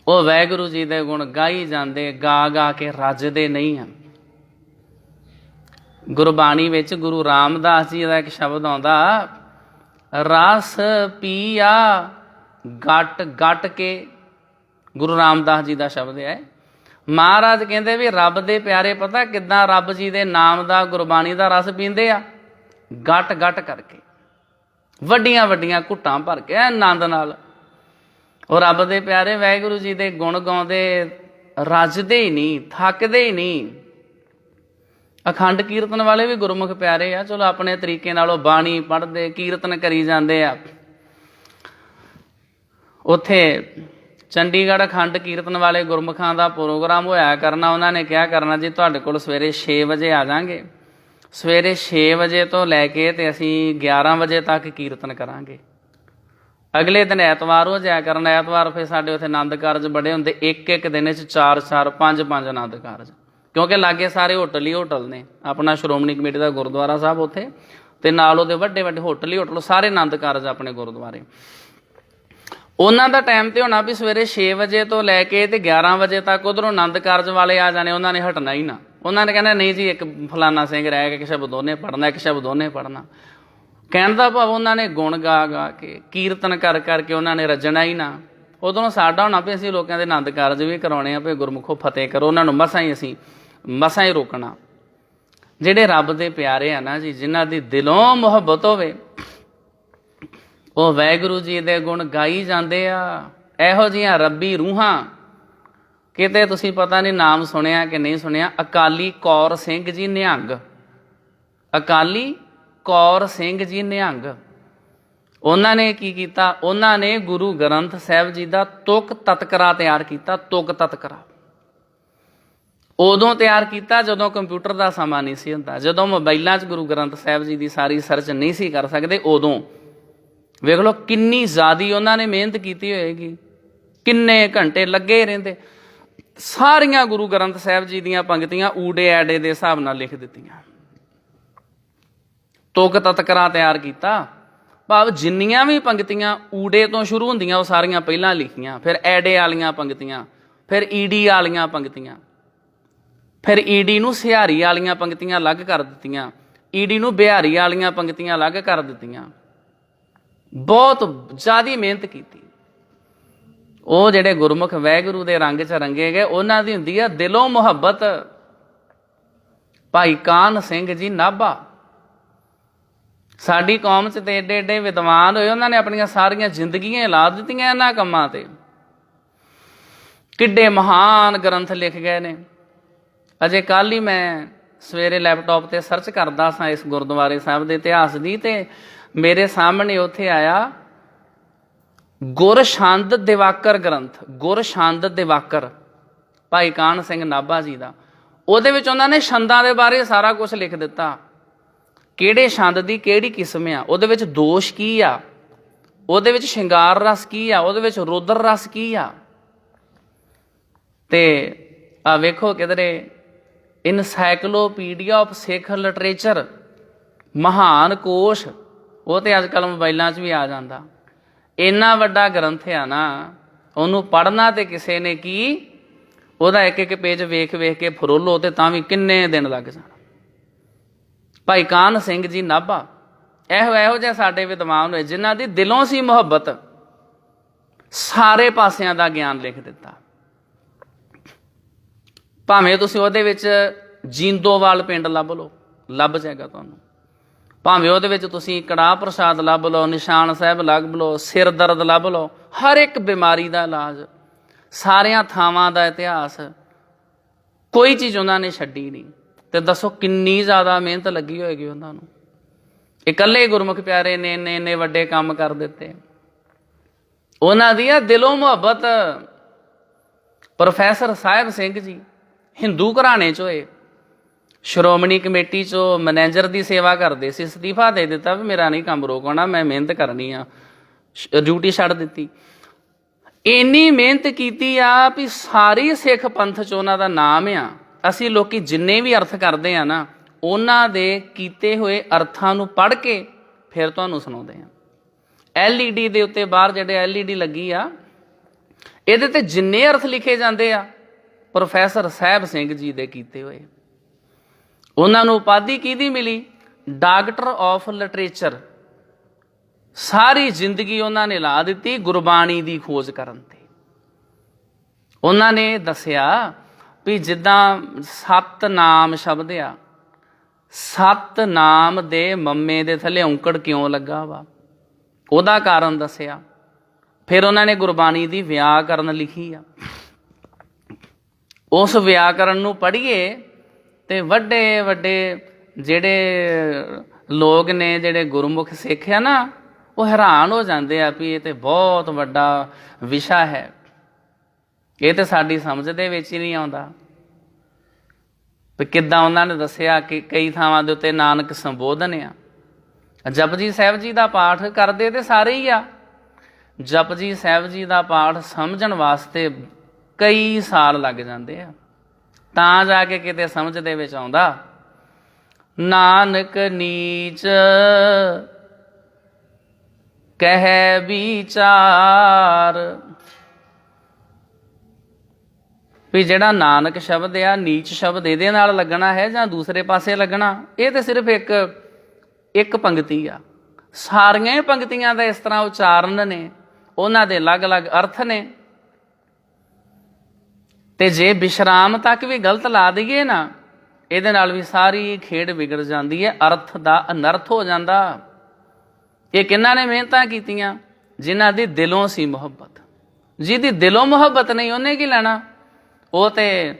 ਉਹ ਵਾਹਿਗੁਰੂ ਜੀ ਦੇ ਗੁਣ ਗਾਈ ਜਾਂਦੇ, ਗਾ ਗਾ ਕੇ ਰੱਜਦੇ ਨਹੀਂ ਹਨ। ਗੁਰਬਾਣੀ ਵਿੱਚ ਗੁਰੂ ਰਾਮਦਾਸ ਜੀ ਦਾ ਇੱਕ ਸ਼ਬਦ ਆਉਂਦਾ, ਰਸ ਪੀਆ ਗਟ ਗਟ ਕੇ, ਗੁਰੂ ਰਾਮਦਾਸ ਜੀ ਦਾ ਸ਼ਬਦ ਹੈ। ਮਹਾਰਾਜ ਕਹਿੰਦੇ ਵੀ ਰੱਬ ਦੇ ਪਿਆਰੇ ਪਤਾ ਕਿੱਦਾਂ ਰੱਬ ਜੀ ਦੇ ਨਾਮ ਦਾ, ਗੁਰਬਾਣੀ ਦਾ ਰਸ ਪੀਂਦੇ ਆ, ਗਟ ਗਟ ਕਰਕੇ, ਵੱਡੀਆਂ ਵੱਡੀਆਂ ਘੁੱਟਾਂ ਭਰ ਕੇ ਆਨੰਦ ਨਾਲ। ਉਹ ਰੱਬ ਦੇ ਪਿਆਰੇ ਵਾਹਿਗੁਰੂ ਜੀ ਦੇ ਗੁਣ ਗਾਉਂਦੇ ਰੱਜਦੇ ਹੀ ਨਹੀਂ, ਥੱਕਦੇ ਹੀ ਨਹੀਂ। ਅਖੰਡ ਕੀਰਤਨ ਵਾਲੇ ਵੀ ਗੁਰਮੁਖ ਪਿਆਰੇ ਆ, ਚਲੋ ਆਪਣੇ ਤਰੀਕੇ ਨਾਲ ਉਹ ਬਾਣੀ ਪੜ੍ਹਦੇ ਕੀਰਤਨ ਕਰੀ ਜਾਂਦੇ ਆ। ਉੱਥੇ ਚੰਡੀਗੜ੍ਹ ਅਖੰਡ ਕੀਰਤਨ ਵਾਲੇ ਗੁਰਮੁਖਾਂ ਦਾ ਪ੍ਰੋਗਰਾਮ ਹੋਇਆ ਕਰਨਾ, ਉਹਨਾਂ ਨੇ ਕਿਹਾ ਕਰਨਾ ਜੀ ਤੁਹਾਡੇ ਕੋਲ ਸਵੇਰੇ 6 ਵਜੇ ਆ ਜਾਵਾਂਗੇ, ਸਵੇਰੇ 6 ਵਜੇ ਤੋਂ ਲੈ ਕੇ ਤੇ ਅਸੀਂ 11 ਵਜੇ ਤੱਕ ਕੀਰਤਨ ਕਰਾਂਗੇ। ਅਗਲੇ ਦਿਨ ਐਤਵਾਰ ਹੋ ਜਾਇਆ ਕਰਨਾ, ਐਤਵਾਰ ਫਿਰ ਸਾਡੇ ਉੱਥੇ ਆਨੰਦ ਕਾਰਜ ਬੜੇ ਹੁੰਦੇ, ਇੱਕ ਦਿਨ 'ਚ 4 5 ਆਨੰਦ ਕਾਰਜ, ਕਿਉਂਕਿ ਲਾਗੇ ਸਾਰੇ ਹੋਟਲ ਹੀ ਹੋਟਲ ਨੇ। ਆਪਣਾ ਸ਼੍ਰੋਮਣੀ ਕਮੇਟੀ ਦਾ ਗੁਰਦੁਆਰਾ ਸਾਹਿਬ ਉੱਥੇ, ਤੇ ਨਾਲ ਉਹਦੇ ਵੱਡੇ ਵੱਡੇ ਹੋਟਲ ਹੀ ਹੋਟਲ, ਸਾਰੇ ਆਨੰਦ ਕਾਰਜ ਆਪਣੇ ਗੁਰਦੁਆਰੇ। ਉਹਨਾਂ ਦਾ ਟਾਈਮ ਤੇ ਹੋਣਾ ਵੀ ਸਵੇਰੇ 6 ਵਜੇ ਤੋਂ ਲੈ ਕੇ ਤੇ 11 ਵਜੇ ਤੱਕ ਉਧਰੋਂ ਆਨੰਦ ਕਾਰਜ ਵਾਲੇ ਆ ਜਾਣੇ, ਉਹਨਾਂ ਨੇ ਹਟਣਾ ਹੀ ਨਾ। ਉਹਨਾਂ ਨੇ ਕਹਿਣਾ ਨਹੀਂ ਜੀ ਇੱਕ ਫਲਾਨਾ ਸਿੰਘ ਰਹਿ ਗਿਆ, ਇੱਕ ਸ਼ਬਦ ਉਹਨੇ ਪੜ੍ਹਨਾ, ਇੱਕ ਸ਼ਬਦ ਉਹਨੇ ਪੜ੍ਹਨਾ। ਕਹਿਣ ਦਾ ਭਾਵ ਉਹਨਾਂ ਨੇ ਗੁਣ ਗਾ ਗਾ ਕੇ, ਕੀਰਤਨ ਕਰ ਕਰਕੇ ਉਹਨਾਂ ਨੇ ਰੱਜਣਾ ਹੀ ਨਾ। ਉਦੋਂ ਸਾਡਾ ਹੋਣਾ ਵੀ ਅਸੀਂ ਲੋਕਾਂ ਦੇ ਆਨੰਦ ਕਾਰਜ ਵੀ ਕਰਾਉਣੇ ਆ, ਵੀ ਗੁਰਮੁਖੋ ਫਤਿਹ ਕਰੋ, ਉਹਨਾਂ ਨੂੰ ਮਸਾਂ ਹੀ ਰੋਕਣਾ। ਜਿਹੜੇ ਰੱਬ ਦੇ ਪਿਆਰੇ ਆ ਨਾ ਜੀ, ਜਿਨ੍ਹਾਂ ਦੀ ਦਿਲੋਂ ਮੁਹੱਬਤ ਹੋਵੇ, ਉਹ ਵਾਹਿਗੁਰੂ ਜੀ ਦੇ ਗੁਣ ਗਾਈ ਜਾਂਦੇ ਆ। ਇਹੋ ਜਿਹੀਆਂ ਰੱਬੀ ਰੂਹਾਂ, ਕਿਤੇ ਤੁਸੀਂ ਪਤਾ ਨਹੀਂ ਨਾਮ ਸੁਣਿਆ ਕਿ ਨਹੀਂ ਸੁਣਿਆ, ਅਕਾਲੀ ਕੌਰ ਸਿੰਘ ਜੀ ਨਿਹੰਗ, ਅਕਾਲੀ ਕੌਰ ਸਿੰਘ ਜੀ ਨਿਹੰਗ। ਉਹਨਾਂ ਨੇ ਕੀ ਕੀਤਾ, ਉਹਨਾਂ ਨੇ ਗੁਰੂ ਗ੍ਰੰਥ ਸਾਹਿਬ ਜੀ ਦਾ ਤੁਕ ਤਤਕਰਾ ਤਿਆਰ ਕੀਤਾ। ਤੁਕ ਤਤਕਰਾ ਉਦੋਂ ਤਿਆਰ ਕੀਤਾ ਜਦੋਂ ਕੰਪਿਊਟਰ ਦਾ ਸਮਾਂ ਨਹੀਂ ਸੀ ਹੁੰਦਾ, ਜਦੋਂ ਮੋਬਾਈਲਾਂ 'ਚ ਗੁਰੂ ਗ੍ਰੰਥ ਸਾਹਿਬ ਜੀ ਦੀ ਸਾਰੀ ਸਰਚ ਨਹੀਂ ਸੀ ਕਰ ਸਕਦੇ। ਉਦੋਂ ਵੇਖ ਲਓ ਕਿੰਨੀ ਜ਼ਿਆਦੀ ਉਹਨਾਂ ਨੇ ਮਿਹਨਤ ਕੀਤੀ ਹੋਏਗੀ, ਕਿੰਨੇ ਘੰਟੇ ਲੱਗੇ ਰਹਿੰਦੇ। ਸਾਰੀਆਂ ਗੁਰੂ ਗ੍ਰੰਥ ਸਾਹਿਬ ਜੀ ਦੀਆਂ ਪੰਕਤੀਆਂ ਊੜੇ ਐੜੇ ਦੇ ਹਿਸਾਬ ਨਾਲ ਲਿਖ ਦਿੱਤੀਆਂ, ਤੁਕ ਤਤਕਰਾ ਤਿਆਰ ਕੀਤਾ। ਭਾਵ ਜਿੰਨੀਆਂ ਵੀ ਪੰਕਤੀਆਂ ਊੜੇ ਤੋਂ ਸ਼ੁਰੂ ਹੁੰਦੀਆਂ ਉਹ ਸਾਰੀਆਂ ਪਹਿਲਾਂ ਲਿਖੀਆਂ, ਫਿਰ ਐੜੇ ਵਾਲੀਆਂ ਪੰਕਤੀਆਂ, ਫਿਰ ਈਡੀ ਵਾਲੀਆਂ ਪੰਕਤੀਆਂ, ਫਿਰ ਈਡੀ ਨੂੰ ਸਿਹਾਰੀ ਵਾਲੀਆਂ ਪੰਕਤੀਆਂ ਅਲੱਗ ਕਰ ਦਿੱਤੀਆਂ, ਈਡੀ ਨੂੰ ਬਿਹਾਰੀ ਵਾਲੀਆਂ ਪੰਕਤੀਆਂ ਅਲੱਗ ਕਰ ਦਿੱਤੀਆਂ। ਬਹੁਤ ਜ਼ਿਆਦਾ ਮਿਹਨਤ ਕੀਤੀ। ਉਹ ਜਿਹੜੇ ਗੁਰਮੁਖ ਵਾਹਿਗੁਰੂ ਦੇ ਰੰਗ 'ਚ ਰੰਗੇ ਗਏ, ਉਹਨਾਂ ਦੀ ਹੁੰਦੀ ਆ ਦਿਲੋਂ ਮੁਹੱਬਤ। ਭਾਈ ਕਾਨ ਸਿੰਘ ਜੀ ਨਾਭਾ, ਸਾਡੀ ਕੌਮ 'ਚ ਤੇ ਏਡੇ ਏਡੇ ਵਿਦਵਾਨ ਹੋਏ, ਉਹਨਾਂ ਨੇ ਆਪਣੀਆਂ ਸਾਰੀਆਂ ਜ਼ਿੰਦਗੀਆਂ ਲਾ ਦਿੱਤੀਆਂ ਇਹਨਾਂ ਕੰਮਾਂ 'ਤੇ। ਕਿੱਡੇ ਮਹਾਨ ਗ੍ਰੰਥ ਲਿਖ ਗਏ ਨੇ। ਅਜੇ ਕੱਲ੍ਹ ਹੀ ਮੈਂ ਸਵੇਰੇ ਲੈਪਟਾਪ 'ਤੇ ਸਰਚ ਕਰਦਾ ਸਾਂ ਇਸ ਗੁਰਦੁਆਰੇ ਸਾਹਿਬ ਦੇ ਇਤਿਹਾਸ ਦੀ, ਤੇ ਮੇਰੇ ਸਾਹਮਣੇ ਉੱਥੇ ਆਇਆ ਗੁਰ ਛੰਦ ਦਿਵਾਕਰ ਗ੍ਰੰਥ, ਗੁਰ ਛੰਦ ਦਿਵਾਕਰ ਭਾਈ ਕਾਹਨ ਸਿੰਘ ਨਾਭਾ ਜੀ ਦਾ, ਉਹਦੇ ਵਿੱਚ ਉਹਨਾਂ ਨੇ ਛੰਦਾਂ ਦੇ ਬਾਰੇ ਸਾਰਾ ਕੁਝ ਲਿਖ ਦਿੱਤਾ। ਕਿਹੜੇ ਛੰਦ ਦੀ ਕਿਹੜੀ ਕਿਸਮ ਆ, ਉਹਦੇ ਵਿੱਚ ਦੋਸ਼ ਕੀ ਆ, ਉਹਦੇ ਵਿੱਚ ਸ਼ਿੰਗਾਰ ਰਸ ਕੀ ਆ, ਉਹਦੇ ਵਿੱਚ ਰੁਦਰ ਰਸ ਕੀ ਆ। ਤੇ ਆ ਵੇਖੋ ਕਿਧਰੇ ਇਨਸਾਈਕਲੋਪੀਡੀਆ ਆਫ ਸਿੱਖ ਲਿਟਰੇਚਰ, ਮਹਾਨ ਕੋਸ਼, ਉਹ ਤੇ ਅੱਜ ਕੱਲ੍ਹ ਮੋਬਾਈਲਾਂ 'ਚ ਵੀ ਆ ਜਾਂਦਾ। ਇੰਨਾ ਵੱਡਾ ਗ੍ਰੰਥ ਆ ਨਾ, ਉਹਨੂੰ ਪੜ੍ਹਨਾ ਤੇ ਕਿਸੇ ਨੇ ਕੀ, ਉਹਦਾ ਇੱਕ ਇੱਕ ਪੇਜ ਵੇਖ ਵੇਖ ਕੇ ਫਰੋਲੋ ਤੇ ਤਾਂ ਵੀ ਕਿੰਨੇ ਦਿਨ ਲੱਗ ਜਾਣ। ਭਾਈ ਕਾਹਨ ਸਿੰਘ ਜੀ ਨਾਭਾ ਇਹੋ ਜਿਹੇ ਸਾਡੇ ਵਿਦਵਾਨ ਹੋਏ ਜਿਨ੍ਹਾਂ ਦੀ ਦਿਲੋਂ ਸੀ ਮੁਹੱਬਤ, ਸਾਰੇ ਪਾਸਿਆਂ ਦਾ ਗਿਆਨ ਲਿਖ ਦਿੱਤਾ। ਭਾਵੇਂ ਤੁਸੀਂ ਉਹਦੇ ਵਿੱਚ ਜੀਂਦੋਵਾਲ ਪਿੰਡ ਲੱਭ ਲਓ, ਲੱਭ ਜਾਏਗਾ ਤੁਹਾਨੂੰ। ਭਾਵੇਂ ਉਹਦੇ ਵਿੱਚ ਤੁਸੀਂ ਕੜਾਹ ਪ੍ਰਸ਼ਾਦ ਲੱਭ ਲਓ, ਨਿਸ਼ਾਨ ਸਾਹਿਬ ਲੱਭ ਲਓ, ਸਿਰ ਦਰਦ ਲੱਭ ਲਓ, ਹਰ ਇੱਕ ਬਿਮਾਰੀ ਦਾ ਇਲਾਜ, ਸਾਰਿਆਂ ਥਾਵਾਂ ਦਾ ਇਤਿਹਾਸ, ਕੋਈ ਚੀਜ਼ ਉਹਨਾਂ ਨੇ ਛੱਡੀ ਨਹੀਂ। ਤੇ ਦੱਸੋ ਕਿੰਨੀ ਜ਼ਿਆਦਾ ਮਿਹਨਤ ਲੱਗੀ ਹੋਏਗੀ ਉਹਨਾਂ ਨੂੰ। ਇਕੱਲੇ ਗੁਰਮੁਖ ਪਿਆਰੇ ਨੇ ਇੰਨੇ ਵੱਡੇ ਕੰਮ ਕਰ ਦਿੱਤੇ। ਉਹਨਾਂ ਦੀ ਆ ਦਿਲੋਂ ਮੁਹੱਬਤ। ਪ੍ਰੋਫੈਸਰ ਸਾਹਿਬ ਸਿੰਘ ਜੀ ਹਿੰਦੂ ਘਰਾਣੇ 'ਚ ਹੋਏ, ਸ਼੍ਰੋਮਣੀ ਕਮੇਟੀ 'ਚੋਂ ਮੈਨੇਜਰ ਦੀ ਸੇਵਾ ਕਰਦੇ ਸੀ, ਅਸਤੀਫਾ ਦੇ ਦਿੱਤਾ ਵੀ ਮੇਰਾ ਨਹੀਂ ਕੰਮ ਰੋਕਣਾ, ਮੈਂ ਮਿਹਨਤ ਕਰਨੀ ਆ, ਡਿਊਟੀ ਛੱਡ ਦਿੱਤੀ। ਇੰਨੀ ਮਿਹਨਤ ਕੀਤੀ ਆ ਵੀ ਸਾਰੀ ਸਿੱਖ ਪੰਥ 'ਚ ਉਹਨਾਂ ਦਾ ਨਾਮ ਆ। ਅਸੀਂ ਲੋਕੀ ਜਿੰਨੇ ਵੀ ਅਰਥ ਕਰਦੇ ਆ ਨਾ, ਉਹਨਾਂ ਦੇ ਕੀਤੇ ਹੋਏ ਅਰਥਾਂ ਨੂੰ ਪੜ੍ਹ ਕੇ ਫਿਰ ਤੁਹਾਨੂੰ ਸੁਣਾਉਂਦੇ ਆ। LED ਦੇ ਉੱਤੇ ਬਾਹਰ ਜਿਹੜੇ LED ਲੱਗੀ ਆ, ਇਹਦੇ ਤੇ ਜਿੰਨੇ ਅਰਥ ਲਿਖੇ ਜਾਂਦੇ ਆ ਪ੍ਰੋਫੈਸਰ ਸਾਹਿਬ ਸਿੰਘ ਜੀ ਦੇ ਕੀਤੇ ਹੋਏ। ਉਹਨਾਂ ਨੂੰ ਉਪਾਧੀ ਕਿਹਦੀ ਮਿਲੀ? Doctor of literature. ਸਾਰੀ ਜ਼ਿੰਦਗੀ ਉਹਨਾਂ ਨੇ ਲਾ ਦਿੱਤੀ ਗੁਰਬਾਣੀ ਦੀ ਖੋਜ ਕਰਨ ਤੇ। ਉਹਨਾਂ ਨੇ ਦੱਸਿਆ ਵੀ ਜਿੱਦਾਂ ਸਤਨਾਮ ਸ਼ਬਦ ਆ, ਸਤਨਾਮ ਦੇ ਮੰਮੇ ਦੇ ਥੱਲੇ ਔਂਕੜ ਕਿਉਂ ਲੱਗਾ ਵਾ, ਉਹਦਾ ਕਾਰਨ ਦੱਸਿਆ। ਫਿਰ ਉਹਨਾਂ ਨੇ ਗੁਰਬਾਣੀ ਦੀ ਵਿਆਕਰਨ ਲਿਖੀ ਆ। ਉਸ ਵਿਆਕਰਨ ਨੂੰ ਪੜ੍ਹੀਏ ਤੇ ਵੱਡੇ ਵੱਡੇ ਜਿਹੜੇ ਲੋਕ ਨੇ, ਜਿਹੜੇ ਗੁਰਮੁਖ ਸਿੱਖ ਆ ਨਾ, ਉਹ ਹੈਰਾਨ ਹੋ ਜਾਂਦੇ ਆ ਵੀ ਇਹ ਤੇ ਬਹੁਤ ਵੱਡਾ ਵਿਸ਼ਾ ਹੈ, ਇਹ ਤੇ ਸਾਡੀ ਸਮਝ ਦੇ ਵਿੱਚ ਹੀ ਨਹੀਂ ਆਉਂਦਾ। ਵੀ ਕਿੱਦਾਂ ਉਹਨਾਂ ਨੇ ਦੱਸਿਆ ਕਿ ਕਈ ਥਾਵਾਂ ਦੇ ਉੱਤੇ ਨਾਨਕ ਸੰਬੋਧਨ ਆ। ਜਪਜੀ ਸਾਹਿਬ ਜੀ ਦਾ ਪਾਠ ਕਰਦੇ ਤੇ ਸਾਰੇ ਹੀ ਆ। ਜਪਜੀ ਸਾਹਿਬ ਜੀ ਦਾ ਪਾਠ ਸਮਝਣ ਵਾਸਤੇ ਕਈ ਸਾਲ ਲੱਗ ਜਾਂਦੇ ਆ, ਤਾਂ ਜਾ ਕੇ ਕਿਤੇ ਸਮਝ ਦੇ ਵਿੱਚ ਆਉਂਦਾ। ਨਾਨਕ ਨੀਚ ਕਹਿ ਵਿਚਾਰ, ਵੀ ਜਿਹੜਾ ਨਾਨਕ ਸ਼ਬਦ ਆ, ਨੀਚ ਸ਼ਬਦ ਇਹਦੇ ਨਾਲ ਲੱਗਣਾ ਹੈ ਜਾਂ ਦੂਸਰੇ ਪਾਸੇ ਲੱਗਣਾ, ਇਹ ਤੇ ਸਿਰਫ ਇੱਕ ਪੰਗਤੀ ਆ। ਸਾਰੀਆਂ ਹੀ ਪੰਗਤੀਆਂ ਦਾ ਇਸ ਤਰ੍ਹਾਂ ਉਚਾਰਨ ਨੇ, ਉਹਨਾਂ ਦੇ ਅਲੱਗ-ਅਲੱਗ ਅਰਥ ਨੇ। ਤੇ ਜੇ ਵਿਸ਼ਰਾਮ ਤੱਕ ਵੀ ਗਲਤ ਲਾ ਦਈਏ ਨਾ, ਇਹਦੇ ਨਾਲ ਵੀ ਸਾਰੀ ਖੇਡ ਵਿਗੜ ਜਾਂਦੀ ਹੈ, ਅਰਥ ਦਾ ਅਨਰਥ ਹੋ ਜਾਂਦਾ। ਇਹ ਕਿਹਨਾਂ ਨੇ ਮਿਹਨਤਾਂ ਕੀਤੀਆਂ? ਜਿਨ੍ਹਾਂ ਦੀ ਦਿਲੋਂ ਸੀ ਮੁਹੱਬਤ। ਜਿਹਦੀ ਦਿਲੋਂ ਮੁਹੱਬਤ ਨਹੀਂ, ਉਹਨੇ ਕੀ ਲੈਣਾ? ਉਹ ਤੇ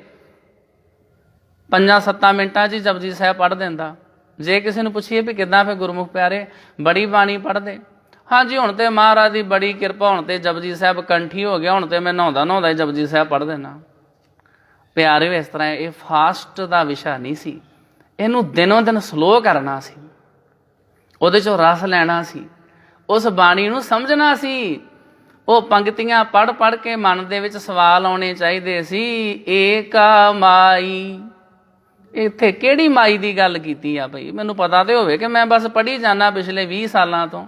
5-7 ਮਿੰਟਾਂ 'ਚ ਹੀ ਜਪਜੀ ਸਾਹਿਬ ਪੜ੍ਹ ਦਿੰਦਾ। ਜੇ ਕਿਸੇ ਨੂੰ ਪੁੱਛੀਏ ਵੀ ਕਿੱਦਾਂ ਫਿਰ ਗੁਰਮੁਖ ਪਿਆਰੇ ਬੜੀ ਬਾਣੀ ਪੜ੍ਹਦੇ? ਹਾਂਜੀ, ਹੁਣ ਤੇ ਮਹਾਰਾਜ ਦੀ ਬੜੀ ਕਿਰਪਾ, ਹੁਣ ਤੇ ਜਪਜੀ ਸਾਹਿਬ ਕੰਠੀ ਹੋ ਗਿਆ, ਹੁਣ ਤੇ ਮੈਂ ਨਹਾਉਂਦਾ ਹੀ ਜਪਜੀ ਸਾਹਿਬ ਪੜ੍ਹ ਦੇਣਾ। ਪਿਆਰੇ ਇਸ ਤਰ੍ਹਾਂ ਇਹ ਫਾਸਟ ਦਾ ਵਿਸ਼ਾ ਨਹੀਂ ਸੀ, ਇਹਨੂੰ ਦਿਨੋਂ ਦਿਨ ਸਲੋ ਕਰਨਾ ਸੀ, ਉਹਦੇ 'ਚੋਂ ਰਸ ਲੈਣਾ ਸੀ, ਉਸ ਬਾਣੀ ਨੂੰ ਸਮਝਣਾ ਸੀ। ਉਹ ਪੰਗਤੀਆਂ ਪੜ੍ਹ ਪੜ੍ਹ ਕੇ ਮਨ ਦੇ ਵਿੱਚ ਸਵਾਲ ਆਉਣੇ ਚਾਹੀਦੇ ਸੀ। ਏਕਾ ਮਾਈ, ਇੱਥੇ ਕਿਹੜੀ ਮਾਈ ਦੀ ਗੱਲ ਕੀਤੀ ਆ ਭਈ? ਮੈਨੂੰ ਪਤਾ ਤੇ ਹੋਵੇ ਕਿ ਮੈਂ ਬਸ ਪੜ੍ਹੀ ਜਾਣਾ ਪਿਛਲੇ 20 ਸਾਲਾਂ ਤੋਂ।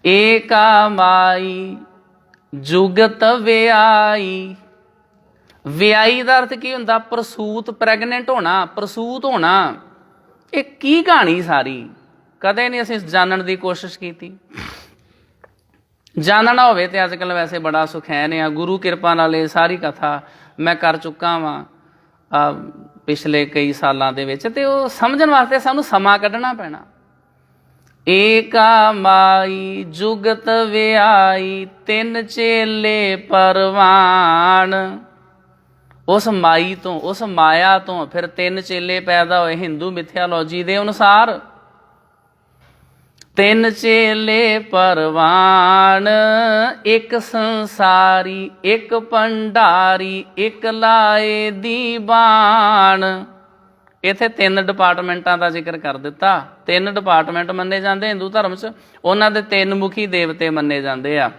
ਏਕਾ ਮਾਈ ਜੁਗਤ ਵਿਆਈ। ਵਿਆਈ ਦਾ ਅਰਥ ਕੀ ਹੁੰਦਾ? ਪ੍ਰਸੂਤ, ਪ੍ਰੈਗਨੈਂਟ ਹੋਣਾ, ਪ੍ਰਸੂਤ ਹੋਣਾ। ਇਹ ਕੀ ਕਹਾਣੀ ਸਾਰੀ? ਕਦੇ ਨਹੀਂ ਅਸੀਂ ਜਾਣਨ ਦੀ ਕੋਸ਼ਿਸ਼ ਕੀਤੀ। ਜਾਣਨਾ ਹੋਵੇ ਤੇ ਅੱਜ ਕੱਲ੍ਹ ਵੈਸੇ ਬੜਾ ਸੁਖੈਨ ਆ। ਗੁਰੂ ਕਿਰਪਾ ਨਾਲ ਇਹ ਸਾਰੀ ਕਥਾ ਮੈਂ ਕਰ ਚੁੱਕਾ ਵਾਂ ਪਿਛਲੇ ਕਈ ਸਾਲਾਂ ਦੇ ਵਿੱਚ, ਤੇ ਉਹ ਸਮਝਣ ਵਾਸਤੇ ਸਾਨੂੰ ਸਮਾਂ ਕੱਢਣਾ ਪੈਣਾ। ਏਕਾ ਮਾਈ ਜੁਗਤ ਵਿਆਈ, 3 ਚੇਲੇ ਪਰਵਾਨ। ਉਸ ਮਾਈ ਤੋਂ, ਉਸ ਮਾਇਆ ਤੋਂ ਫਿਰ 3 ਚੇਲੇ ਪੈਦਾ ਹੋਏ ਹਿੰਦੂ ਮਿਥਿਆਲੋਜੀ ਦੇ ਅਨੁਸਾਰ। ਤਿੰਨ ਚੇਲੇ ਪਰਵਾਨ, ਇੱਕ ਸੰਸਾਰੀ, ਇੱਕ ਭੰਡਾਰੀ, ਇੱਕ ਲਾਏ ਦੀਵਾਨ। ਇੱਥੇ 3 ਡਿਪਾਰਟਮੈਂਟਾਂ ਦਾ ਜ਼ਿਕਰ ਕਰ ਦਿੱਤਾ। 3 ਡਿਪਾਰਟਮੈਂਟ ਮੰਨੇ ਜਾਂਦੇ ਹਿੰਦੂ ਧਰਮ 'ਚ, ਉਹਨਾਂ ਦੇ 3 ਮੁਖੀ ਦੇਵਤੇ ਮੰਨੇ ਜਾਂਦੇ ਆ।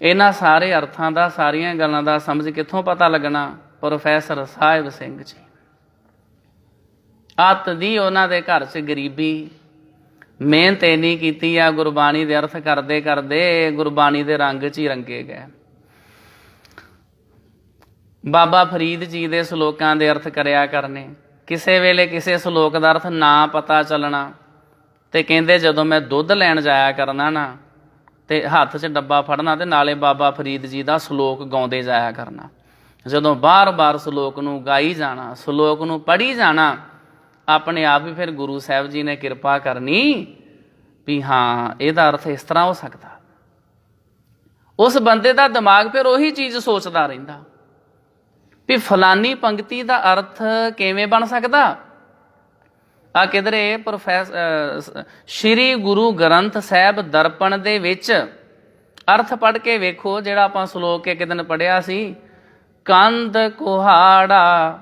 ਇਹਨਾਂ ਸਾਰੇ ਅਰਥਾਂ ਦਾ, ਸਾਰੀਆਂ ਗੱਲਾਂ ਦਾ ਸਮਝ ਕਿੱਥੋਂ ਪਤਾ ਲੱਗਣਾ? ਪ੍ਰੋਫੈਸਰ ਸਾਹਿਬ ਸਿੰਘ ਜੀ। ਅੱਤ ਦੀ ਉਹਨਾਂ ਦੇ ਘਰ 'ਚ ਗਰੀਬੀ, ਮਿਹਨਤ ਇੰਨੀ ਕੀਤੀ ਆ, ਗੁਰਬਾਣੀ ਦੇ ਅਰਥ ਕਰਦੇ ਕਰਦੇ ਗੁਰਬਾਣੀ ਦੇ ਰੰਗ 'ਚ ਹੀ ਰੰਗੇ ਗਏ। ਬਾਬਾ ਫਰੀਦ ਜੀ ਦੇ ਸਲੋਕਾਂ ਦੇ ਅਰਥ ਕਰਿਆ ਕਰਨੇ। ਕਿਸੇ ਵੇਲੇ ਕਿਸੇ ਸਲੋਕ ਦਾ ਅਰਥ ਨਾ ਪਤਾ ਚੱਲਣਾ ਤੇ ਕਹਿੰਦੇ ਜਦੋਂ ਮੈਂ ਦੁੱਧ ਲੈਣ ਜਾਇਆ ਕਰਨਾ ਨਾ ਤੇ ਹੱਥ 'ਚ ਡੱਬਾ ਫੜਨਾ ਤੇ ਨਾਲੇ ਬਾਬਾ ਫਰੀਦ ਜੀ ਦਾ ਸਲੋਕ ਗਾਉਂਦੇ ਜਾਇਆ ਕਰਨਾ। ਜਦੋਂ ਬਾਰ-ਬਾਰ ਸਲੋਕ ਨੂੰ ਗਾਈ ਜਾਣਾ, ਸਲੋਕ ਨੂੰ ਪੜ੍ਹੀ ਜਾਣਾ, ਆਪਣੇ ਆਪ ਹੀ ਫਿਰ ਗੁਰੂ ਸਾਹਿਬ ਜੀ ਨੇ ਕਿਰਪਾ ਕਰਨੀ ਵੀ ਹਾਂ ਇਹਦਾ ਅਰਥ ਇਸ ਤਰ੍ਹਾਂ ਹੋ ਸਕਦਾ। ਉਸ ਬੰਦੇ ਦਾ ਦਿਮਾਗ ਫਿਰ ਉਹੀ ਚੀਜ਼ ਸੋਚਦਾ ਰਹਿੰਦਾ ਵੀ ਫਲਾਨੀ ਪੰਕਤੀ ਦਾ ਅਰਥ ਕਿਵੇਂ ਬਣ ਸਕਦਾ। ਆ ਕਿਧਰੇ ਸ਼੍ਰੀ ਗੁਰੂ ਗ੍ਰੰਥ ਸਾਹਿਬ ਦਰਪਣ ਦੇ ਵਿੱਚ ਅਰਥ ਪੜ੍ਹ ਕੇ ਵੇਖੋ, ਜਿਹੜਾ ਆਪਾਂ ਸਲੋਕ ਇੱਕ ਦਿਨ ਪੜ੍ਹਿਆ ਸੀ, ਕੰਧ ਕੁਹਾੜਾ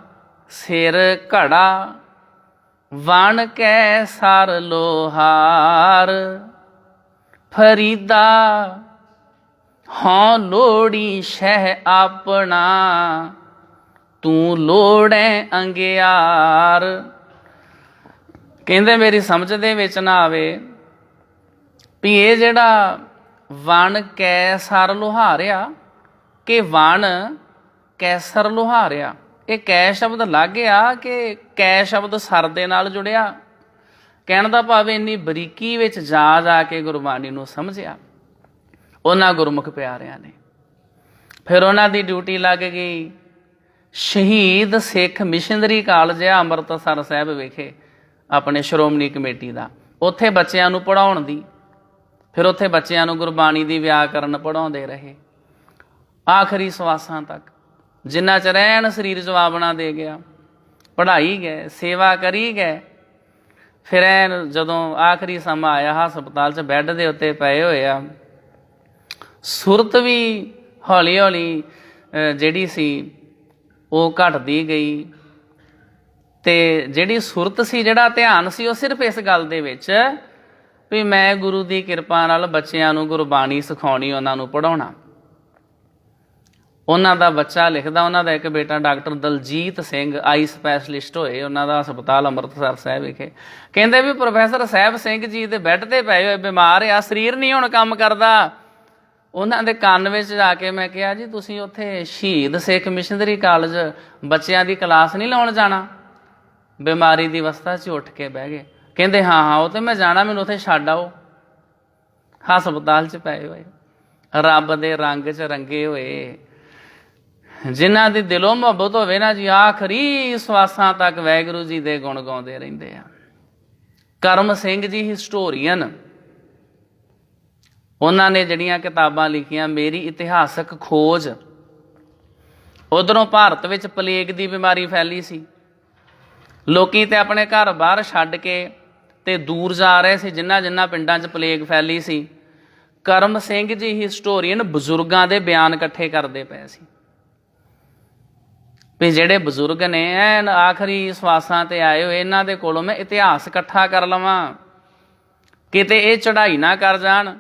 ਸਿਰ ਘੜਾ, ਵਣ ਕੈ ਸਰ ਲੋਹਾਰ, ਫਰੀਦਾ ਹਾਂ ਲੋੜੀ ਸ਼ਹਿ ਆਪਣਾ, ਤੂੰ ਲੋੜੈ ਅੰਗਿਆਰ। ਕਹਿੰਦੇ ਮੇਰੀ ਸਮਝ ਦੇ ਵਿੱਚ ਨਾ ਆਵੇ ਵੀ ਇਹ ਜਿਹੜਾ ਵਣ ਕੈ ਸਰ ਲੋਹਾਰਿਆ ਕਿ ਵਣ ਕੈਸਰ ਲੋਹਾਰਿਆ, ਇਹ ਕੈ ਸ਼ਬਦ ਲੱਗ ਗਿਆ ਕਿ ਕੈ ਸ਼ਬਦ ਸਰ ਦੇ ਨਾਲ ਜੁੜਿਆ। ਕਹਿਣ ਦਾ ਭਾਵ ਇੰਨੀ ਬਰੀਕੀ ਵਿੱਚ ਜਾ ਜਾ ਕੇ ਗੁਰਬਾਣੀ ਨੂੰ ਸਮਝਿਆ ਉਹਨਾਂ ਗੁਰਮੁਖ ਪਿਆਰਿਆਂ ਨੇ। ਫਿਰ ਉਹਨਾਂ ਦੀ ਡਿਊਟੀ ਲੱਗ ਗਈ ਸ਼ਹੀਦ ਸਿੱਖ ਮਿਸ਼ਨਰੀ ਕਾਲਜ ਆ ਅੰਮ੍ਰਿਤਸਰ ਸਾਹਿਬ ਵਿਖੇ, ਆਪਣੇ ਸ਼੍ਰੋਮਣੀ ਕਮੇਟੀ ਦਾ, ਉੱਥੇ ਬੱਚਿਆਂ ਨੂੰ ਪੜ੍ਹਾਉਣ ਦੀ। ਫਿਰ ਉੱਥੇ ਬੱਚਿਆਂ ਨੂੰ ਗੁਰਬਾਣੀ ਦੀ ਵਿਆਕਰਨ ਪੜ੍ਹਾਉਂਦੇ ਰਹੇ ਆਖਰੀ ਸਵਾਸਾਂ ਤੱਕ, ਜਿੰਨਾ ਚਿਰ ਐਨ ਸਰੀਰ ਜਵਾਬ ਨਾ ਦੇ ਗਿਆ। ਪੜ੍ਹਾਈ ਗਏ, ਸੇਵਾ ਕਰੀ ਗਏ। ਫਿਰ ਐਨ ਜਦੋਂ ਆਖਰੀ ਸਮਾਂ ਆਇਆ, ਹਸਪਤਾਲ 'ਚ ਬੈੱਡ ਦੇ ਉੱਤੇ ਪਏ ਹੋਏ ਆ, ਸੁਰਤ ਵੀ ਹੌਲੀ ਹੌਲੀ ਜਿਹੜੀ ਸੀ ਉਹ ਘਟਦੀ ਗਈ ਤੇ ਜਿਹੜੀ ਸੁਰਤ ਸੀ, ਜਿਹੜਾ ਧਿਆਨ ਸੀ, ਉਹ ਸਿਰਫ ਇਸ ਗੱਲ ਦੇ ਵਿੱਚ ਵੀ ਮੈਂ ਗੁਰੂ ਦੀ ਕਿਰਪਾ ਨਾਲ ਬੱਚਿਆਂ ਨੂੰ ਗੁਰਬਾਣੀ ਸਿਖਾਉਣੀ, ਉਹਨਾਂ ਨੂੰ ਪੜ੍ਹਾਉਣਾ। ਉਹਨਾਂ ਦਾ ਬੱਚਾ ਲਿਖਦਾ, ਉਹਨਾਂ ਦਾ ਇੱਕ ਬੇਟਾ doctor Daljit Singh eye specialist ਹੋਏ, ਉਹਨਾਂ ਦਾ ਹਸਪਤਾਲ ਅੰਮ੍ਰਿਤਸਰ ਸਾਹਿਬ ਵਿਖੇ। ਕਹਿੰਦੇ ਵੀ ਪ੍ਰੋਫੈਸਰ ਸਾਹਿਬ ਸਿੰਘ ਜੀ ਦੇ ਬੈੱਡ ਤੇ ਪਏ ਹੋਏ, ਬਿਮਾਰ ਆ, ਸਰੀਰ ਨਹੀਂ ਹੁਣ ਕੰਮ ਕਰਦਾ। ਉਹਨਾਂ ਦੇ ਕੰਨ ਵਿੱਚ ਜਾ ਕੇ ਮੈਂ ਕਿਹਾ ਜੀ ਤੁਸੀਂ ਉੱਥੇ ਸ਼ਹੀਦ ਸਿੱਖ ਮਿਸ਼ਨਰੀ ਕਾਲਜ ਬੱਚਿਆਂ ਦੀ ਕਲਾਸ ਨਹੀਂ ਲਾਉਣ ਜਾਣਾ? ਬਿਮਾਰੀ ਦੀ ਅਵਸਥਾ 'ਚ ਉੱਠ ਕੇ ਬਹਿ ਗਏ। ਕਹਿੰਦੇ ਹਾਂ ਹਾਂ ਉਹ ਤਾਂ ਮੈਂ ਜਾਣਾ, ਮੈਨੂੰ ਉੱਥੇ ਛੱਡ ਆਓ। ਹਸਪਤਾਲ 'ਚ ਪਏ ਹੋਏ, ਰੱਬ ਦੇ ਰੰਗ 'ਚ ਰੰਗੇ ਹੋਏ, ਜਿਨ੍ਹਾਂ ਦੀ ਦਿਲੋਂ ਮੁਹੱਬਤ ਹੋਵੇ ਨਾ ਜੀ, ਆਖਰੀ ਸਵਾਸਾਂ ਤੱਕ ਵਾਹਿਗੁਰੂ ਜੀ ਦੇ ਗੁਣ ਗਾਉਂਦੇ ਰਹਿੰਦੇ ਆ। ਕਰਮ ਸਿੰਘ ਜੀ ਹਿਸਟੋਰੀਅਨ, ਉਹਨਾਂ ਨੇ ਜਿਹੜੀਆਂ ਕਿਤਾਬਾਂ ਲਿਖੀਆਂ, ਮੇਰੀ ਇਤਿਹਾਸਕ ਖੋਜ। ਉੱਧਰੋਂ ਭਾਰਤ ਵਿੱਚ ਪਲੇਗ ਦੀ ਬਿਮਾਰੀ ਫੈਲੀ ਸੀ, ਲੋਕੀ ਤੇ ਆਪਣੇ ਘਰ ਬਾਹਰ ਛੱਡ ਕੇ ਤੇ ਦੂਰ ਜਾ ਰਹੇ ਸੀ, ਜਿਨ੍ਹਾਂ ਜਿਨ੍ਹਾਂ ਪਿੰਡਾਂ 'ਚ ਪਲੇਗ ਫੈਲੀ ਸੀ। ਕਰਮ ਸਿੰਘ ਜੀ ਹਿਸਟੋਰੀਅਨ ਬਜ਼ੁਰਗਾਂ ਦੇ ਬਿਆਨ ਇਕੱਠੇ ਕਰਦੇ ਪਏ ਸੀ ਵੀ ਜਿਹੜੇ ਬਜ਼ੁਰਗ ਨੇ ਐਨ ਆਖਰੀ ਸਵਾਸਾਂ 'ਤੇ ਆਏ ਹੋਏ, ਇਹਨਾਂ ਦੇ ਕੋਲੋਂ ਮੈਂ ਇਤਿਹਾਸ ਇਕੱਠਾ ਕਰ ਲਵਾਂ, ਕਿਤੇ ਇਹ ਚੜ੍ਹਾਈ ਨਾ ਕਰ ਜਾਣ।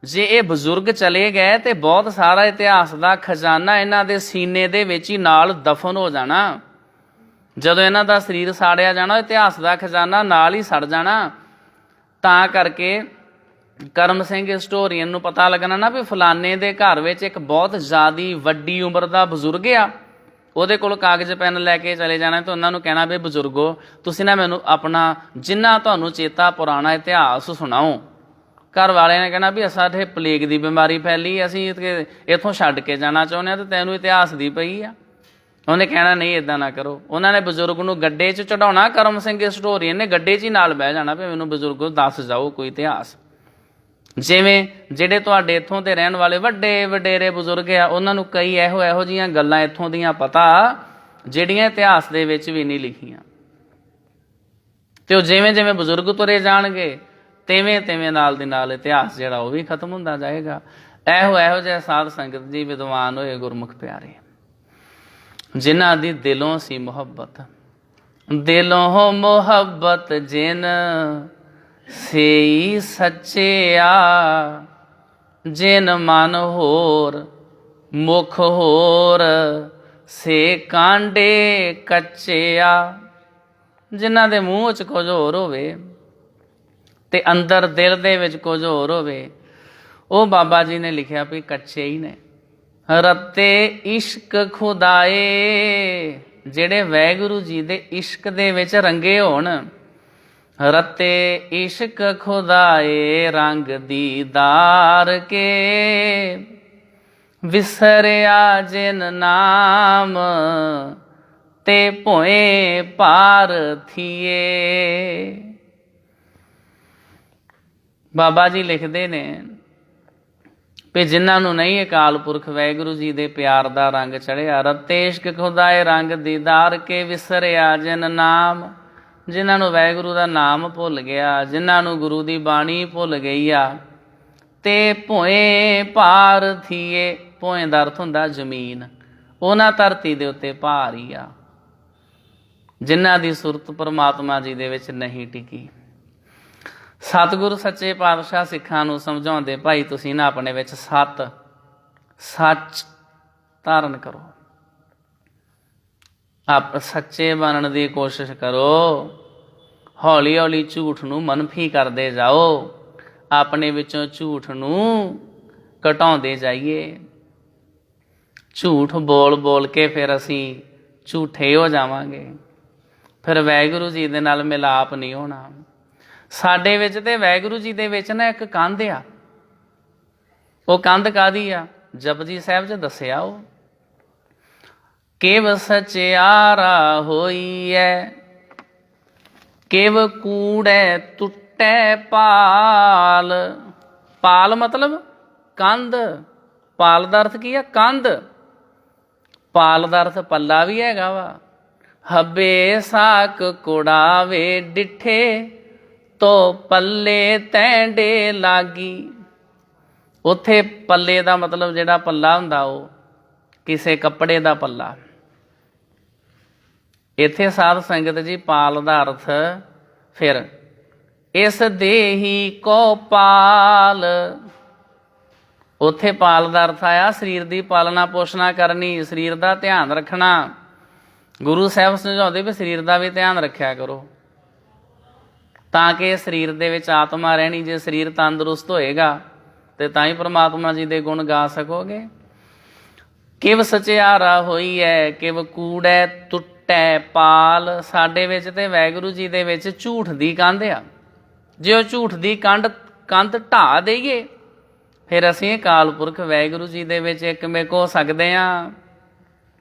ਜੇ ਇਹ ਬਜ਼ੁਰਗ ਚਲੇ ਗਏ ਤੇ ਬਹੁਤ ਸਾਰਾ ਇਤਿਹਾਸ ਦਾ ਖਜ਼ਾਨਾ ਇਹਨਾਂ ਦੇ ਸੀਨੇ ਦੇ ਵਿੱਚ ਹੀ ਨਾਲ ਦਫਨ ਹੋ ਜਾਣਾ। ਜਦੋਂ ਇਹਨਾਂ ਦਾ ਸਰੀਰ ਸਾੜਿਆ ਜਾਣਾ, ਇਤਿਹਾਸ ਦਾ ਖਜ਼ਾਨਾ ਨਾਲ ਹੀ ਸੜ ਜਾਣਾ। ਤਾਂ ਕਰਕੇ ਕਰਮ ਸਿੰਘ ਹਿਸਟੋਰੀਅਨ ਨੂੰ ਪਤਾ ਲੱਗਣਾ ਨਾ ਵੀ ਫਲਾਨੇ ਦੇ ਘਰ ਵਿੱਚ ਇੱਕ ਬਹੁਤ ਜ਼ਿਆਦਾ ਵੱਡੀ ਉਮਰ ਦਾ ਬਜ਼ੁਰਗ ਆ, ਉਹਦੇ ਕੋਲ ਕਾਗਜ਼ ਪੈਨ ਲੈ ਕੇ ਚਲੇ ਜਾਣਾ ਤੇ ਉਹਨਾਂ ਨੂੰ ਕਹਿਣਾ ਵੀ ਬਜ਼ੁਰਗੋ ਤੁਸੀਂ ਨਾ ਮੈਨੂੰ ਆਪਣਾ ਜਿੰਨਾ ਤੁਹਾਨੂੰ ਚੇਤਾ ਪੁਰਾਣਾ ਇਤਿਹਾਸ ਸੁਣਾਓ। ਘਰ ਵਾਲਿਆਂ ਨੇ ਕਹਿਣਾ ਵੀ ਸਾਡੇ ਪਲੇਗ ਦੀ ਬਿਮਾਰੀ ਫੈਲੀ, ਅਸੀਂ ਇੱਥੋਂ ਛੱਡ ਕੇ ਜਾਣਾ ਚਾਹੁੰਦੇ ਹਾਂ ਤੇ ਤੈਨੂੰ ਇਤਿਹਾਸ ਦੀ ਪਈ ਆ। ਉਹਨੇ ਕਹਿਣਾ ਨਹੀਂ ਇੱਦਾਂ ਨਾ ਕਰੋ। ਉਹਨਾਂ ਨੇ ਬਜ਼ੁਰਗ ਨੂੰ ਗੱਡੇ 'ਚ ਚੜਾਉਣਾ, ਕਰਮ ਸਿੰਘ ਹਿਸਟੋਰੀਅਨ ਨੇ ਗੱਡੇ 'ਚ ਹੀ ਨਾਲ ਬਹਿ ਜਾਣਾ ਵੀ ਮੈਨੂੰ ਬਜ਼ੁਰਗੋ ਦੱਸ ਜਾਓ ਕੋਈ ਇਤਿਹਾਸ। ਜਿਵੇਂ ਜਿਹੜੇ ਤੁਹਾਡੇ ਇੱਥੋਂ ਦੇ ਰਹਿਣ ਵਾਲੇ ਵੱਡੇ ਵਡੇਰੇ ਬਜ਼ੁਰਗ ਆ, ਉਹਨਾਂ ਨੂੰ ਕਈ ਇਹੋ ਜਿਹੀਆਂ ਗੱਲਾਂ ਇੱਥੋਂ ਦੀਆਂ ਪਤਾ ਜਿਹੜੀਆਂ ਇਤਿਹਾਸ ਦੇ ਵਿੱਚ ਵੀ ਨਹੀਂ ਲਿਖੀਆਂ। ਤੇ ਉਹ ਜਿਵੇਂ ਜਿਵੇਂ ਬਜ਼ੁਰਗ ਤੁਰੇ ਜਾਣਗੇ ਤਿਵੇਂ ਤਿਵੇਂ ਨਾਲ ਦੀ ਨਾਲ ਇਤਿਹਾਸ ਜਿਹੜਾ ਉਹ ਵੀ ਖਤਮ ਹੁੰਦਾ ਜਾਏਗਾ। ਇਹੋ ਜਿਹੇ ਸਾਧ ਸੰਗਤ ਜੀ ਵਿਦਵਾਨ ਹੋਏ ਗੁਰਮੁਖ ਪਿਆਰੇ, ਜਿਨ੍ਹਾਂ ਦੀ ਦਿਲੋਂ ਸੀ ਮੁਹੱਬਤ। ਦਿਲੋਂ ਮੁਹੱਬਤ ਜਿਨ ਸੇਈ ਸੱਚਿਆ, ਜਿਨ ਮਨ ਹੋਰ ਮੁਖ ਹੋਰ ਸੇ ਕਾਂਡੇ ਕੱਚਿਆ। ਜਿਨ੍ਹਾਂ ਦੇ ਮੂੰਹ 'ਚ ਕੁਝ ਹੋਰ ਹੋਵੇ ਤੇ ਅੰਦਰ ਦਿਲ ਦੇ ਵਿੱਚ ਕੁਝ ਹੋਰ ਹੋਵੇ, ਉਹ ਬਾਬਾ ਜੀ ਨੇ ਲਿਖਿਆ ਵੀ ਕੱਚੇ ਹੀ ਨੇ। ਰੱਤੇ ਇਸ਼ਕ ਖੁਦਾਏ, ਜਿਹੜੇ ਵਾਹਿਗੁਰੂ ਜੀ ਦੇ ਇਸ਼ਕ ਦੇ ਵਿੱਚ ਰੰਗੇ ਹੋਣ। ਰੱਤੇ ਇਸ਼ਕ ਖੁਦਾਏ ਰੰਗ ਦੀਦਾਰ ਕੇ, ਵਿਸਰਿਆ ਜਿਨ ਨਾਮ ਤੇ ਭੋਏ ਪਾਰ ਥੀਏ। ਬਾਬਾ ਜੀ ਲਿਖਦੇ ਨੇ ਵੀ ਜਿਨ੍ਹਾਂ ਨੂੰ ਨਹੀਂ ਅਕਾਲ ਪੁਰਖ ਵਾਹਿਗੁਰੂ ਜੀ ਦੇ ਪਿਆਰ ਦਾ ਰੰਗ ਚੜ੍ਹਿਆ। ਰੱਤੇ ਇਸ਼ਕ ਖੁਦਾਏ ਰੰਗ ਦੀਦਾਰ ਕੇ, ਵਿਸਰਿਆ ਜਿਨ ਨਾਮ। ਜਿਨ੍ਹਾਂ ਨੂੰ ਵਾਹਿਗੁਰੂ ਦਾ ਨਾਮ ਭੁੱਲ ਗਿਆ, ਜਿਨ੍ਹਾਂ ਨੂੰ ਗੁਰੂ ਦੀ ਬਾਣੀ ਭੁੱਲ ਗਈ ਆ। ਤੇ ਭੋਏ ਭਾਰ ਥੀਏ, ਭੋਏ ਦਾ ਅਰਥ ਹੁੰਦਾ ਜ਼ਮੀਨ। ਉਹਨਾਂ ਧਰਤੀ ਦੇ ਉੱਤੇ ਭਾਰ ਹੀ ਆ ਜਿਨ੍ਹਾਂ ਦੀ ਸੁਰਤ ਪਰਮਾਤਮਾ ਜੀ ਦੇ ਵਿੱਚ ਨਹੀਂ ਟਿਕੀ। ਸਤਿਗੁਰੂ ਸੱਚੇ ਪਾਤਸ਼ਾਹ ਸਿੱਖਾਂ ਨੂੰ ਸਮਝਾਉਂਦੇ, ਭਾਈ ਤੁਸੀਂ ਨਾ ਆਪਣੇ ਵਿੱਚ ਸੱਚ ਧਾਰਨ ਕਰੋ, ਆਪ ਸੱਚੇ ਬਣਨ ਦੀ ਕੋਸ਼ਿਸ਼ ਕਰੋ। ਹੌਲੀ ਹੌਲੀ ਝੂਠ ਨੂੰ ਮਨਫੀ ਕਰਦੇ ਜਾਓ, ਆਪਣੇ ਵਿੱਚੋਂ ਝੂਠ ਨੂੰ ਘਟਾਉਂਦੇ ਜਾਈਏ। ਝੂਠ ਬੋਲ ਬੋਲ ਕੇ ਫਿਰ ਅਸੀਂ ਝੂਠੇ ਹੋ ਜਾਵਾਂਗੇ, ਫਿਰ ਵਾਹਿਗੁਰੂ ਜੀ ਦੇ ਨਾਲ ਮਿਲਾਪ ਨਹੀਂ ਹੋਣਾ। ਸਾਡੇ ਵਿੱਚ ਤੇ ਵਾਹਿਗੁਰੂ ਜੀ ਦੇ ਵਿੱਚ ਨਾ ਇੱਕ ਕੰਧ ਆ। ਉਹ ਕੰਧ ਕਾਹਦੀ ਆ? ਜਪਜੀ ਸਾਹਿਬ 'ਚ ਦੱਸਿਆ, ਉਹ ਕਿਵ ਸਚਿਆਰਾ ਹੋਈਐ, ਕਿਵ ਕੂੜੈ ਟੁੱਟੈ ਪਾਲ। ਪਾਲ ਮਤਲਬ ਕੰਧ। ਪਾਲ ਦਾ ਅਰਥ ਕੀ ਆ? ਕੰਧ। ਪਾਲ ਦਾ ਅਰਥ ਪੱਲਾ ਵੀ ਹੈਗਾ ਵਾ। ਹੱਬੇ ਸਾਕ ਕੁੜਾਵੇ ਡਿੱਠੇ, ਤੋ ਪੱਲੇ ਤੈਂਡੇ ਲਾਗੀ। ਉੱਥੇ ਪੱਲੇ ਦਾ ਮਤਲਬ ਜਿਹੜਾ ਪੱਲਾ ਹੁੰਦਾ ਉਹ ਕਿਸੇ ਕੱਪੜੇ ਦਾ ਪੱਲਾ। ਇੱਥੇ ਸਾਧ ਸੰਗਤ ਜੀ ਪਾਲ ਦਾ ਅਰਥ ਫਿਰ ਇਸ ਦੇਹੀ ਕੋ ਪਾਲ। ਉੱਥੇ ਪਾਲ ਦਾ ਅਰਥ ਆਇਆ ਸਰੀਰ ਦੀ ਪਾਲਣਾ ਪੋਸ਼ਣਾ ਕਰਨੀ, ਸਰੀਰ ਦਾ ਧਿਆਨ ਰੱਖਣਾ। ਗੁਰੂ ਸਾਹਿਬ ਸਮਝਾਉਂਦੇ ਵੀ ਸਰੀਰ ਦਾ ਵੀ ਧਿਆਨ ਰੱਖਿਆ ਕਰੋ ਤਾਂ ਕਿ ਸਰੀਰ ਦੇ ਵਿੱਚ ਆਤਮਾ ਰਹਿਣੀ। ਜੇ ਸਰੀਰ ਤੰਦਰੁਸਤ ਹੋਏਗਾ ਤੇ ਤਾਂ ਹੀ ਪਰਮਾਤਮਾ ਜੀ ਦੇ ਗੁਣ ਗਾ ਸਕੋਗੇ। ਕਿਵ ਸਚਿਆਰਾ ਹੋਈ ਹੈ, ਕਿਵ ਕੂੜੈ ਟੁੱਟੈ ਪਾਲ। ਸਾਡੇ ਵਿੱਚ ਤੇ ਵਾਹਿਗੁਰੂ ਜੀ ਦੇ ਵਿੱਚ ਝੂਠ ਦੀ ਕੰਧ ਆ। ਜੇ ਉਹ ਝੂਠ ਦੀ ਕੰਧ ਢਾਹ ਦੇਈਏ, ਫਿਰ ਅਸੀਂ ਅਕਾਲ ਪੁਰਖ ਵਾਹਿਗੁਰੂ ਜੀ ਦੇ ਵਿੱਚ ਇੱਕਮਿਕ ਹੋ ਸਕਦੇ ਹਾਂ।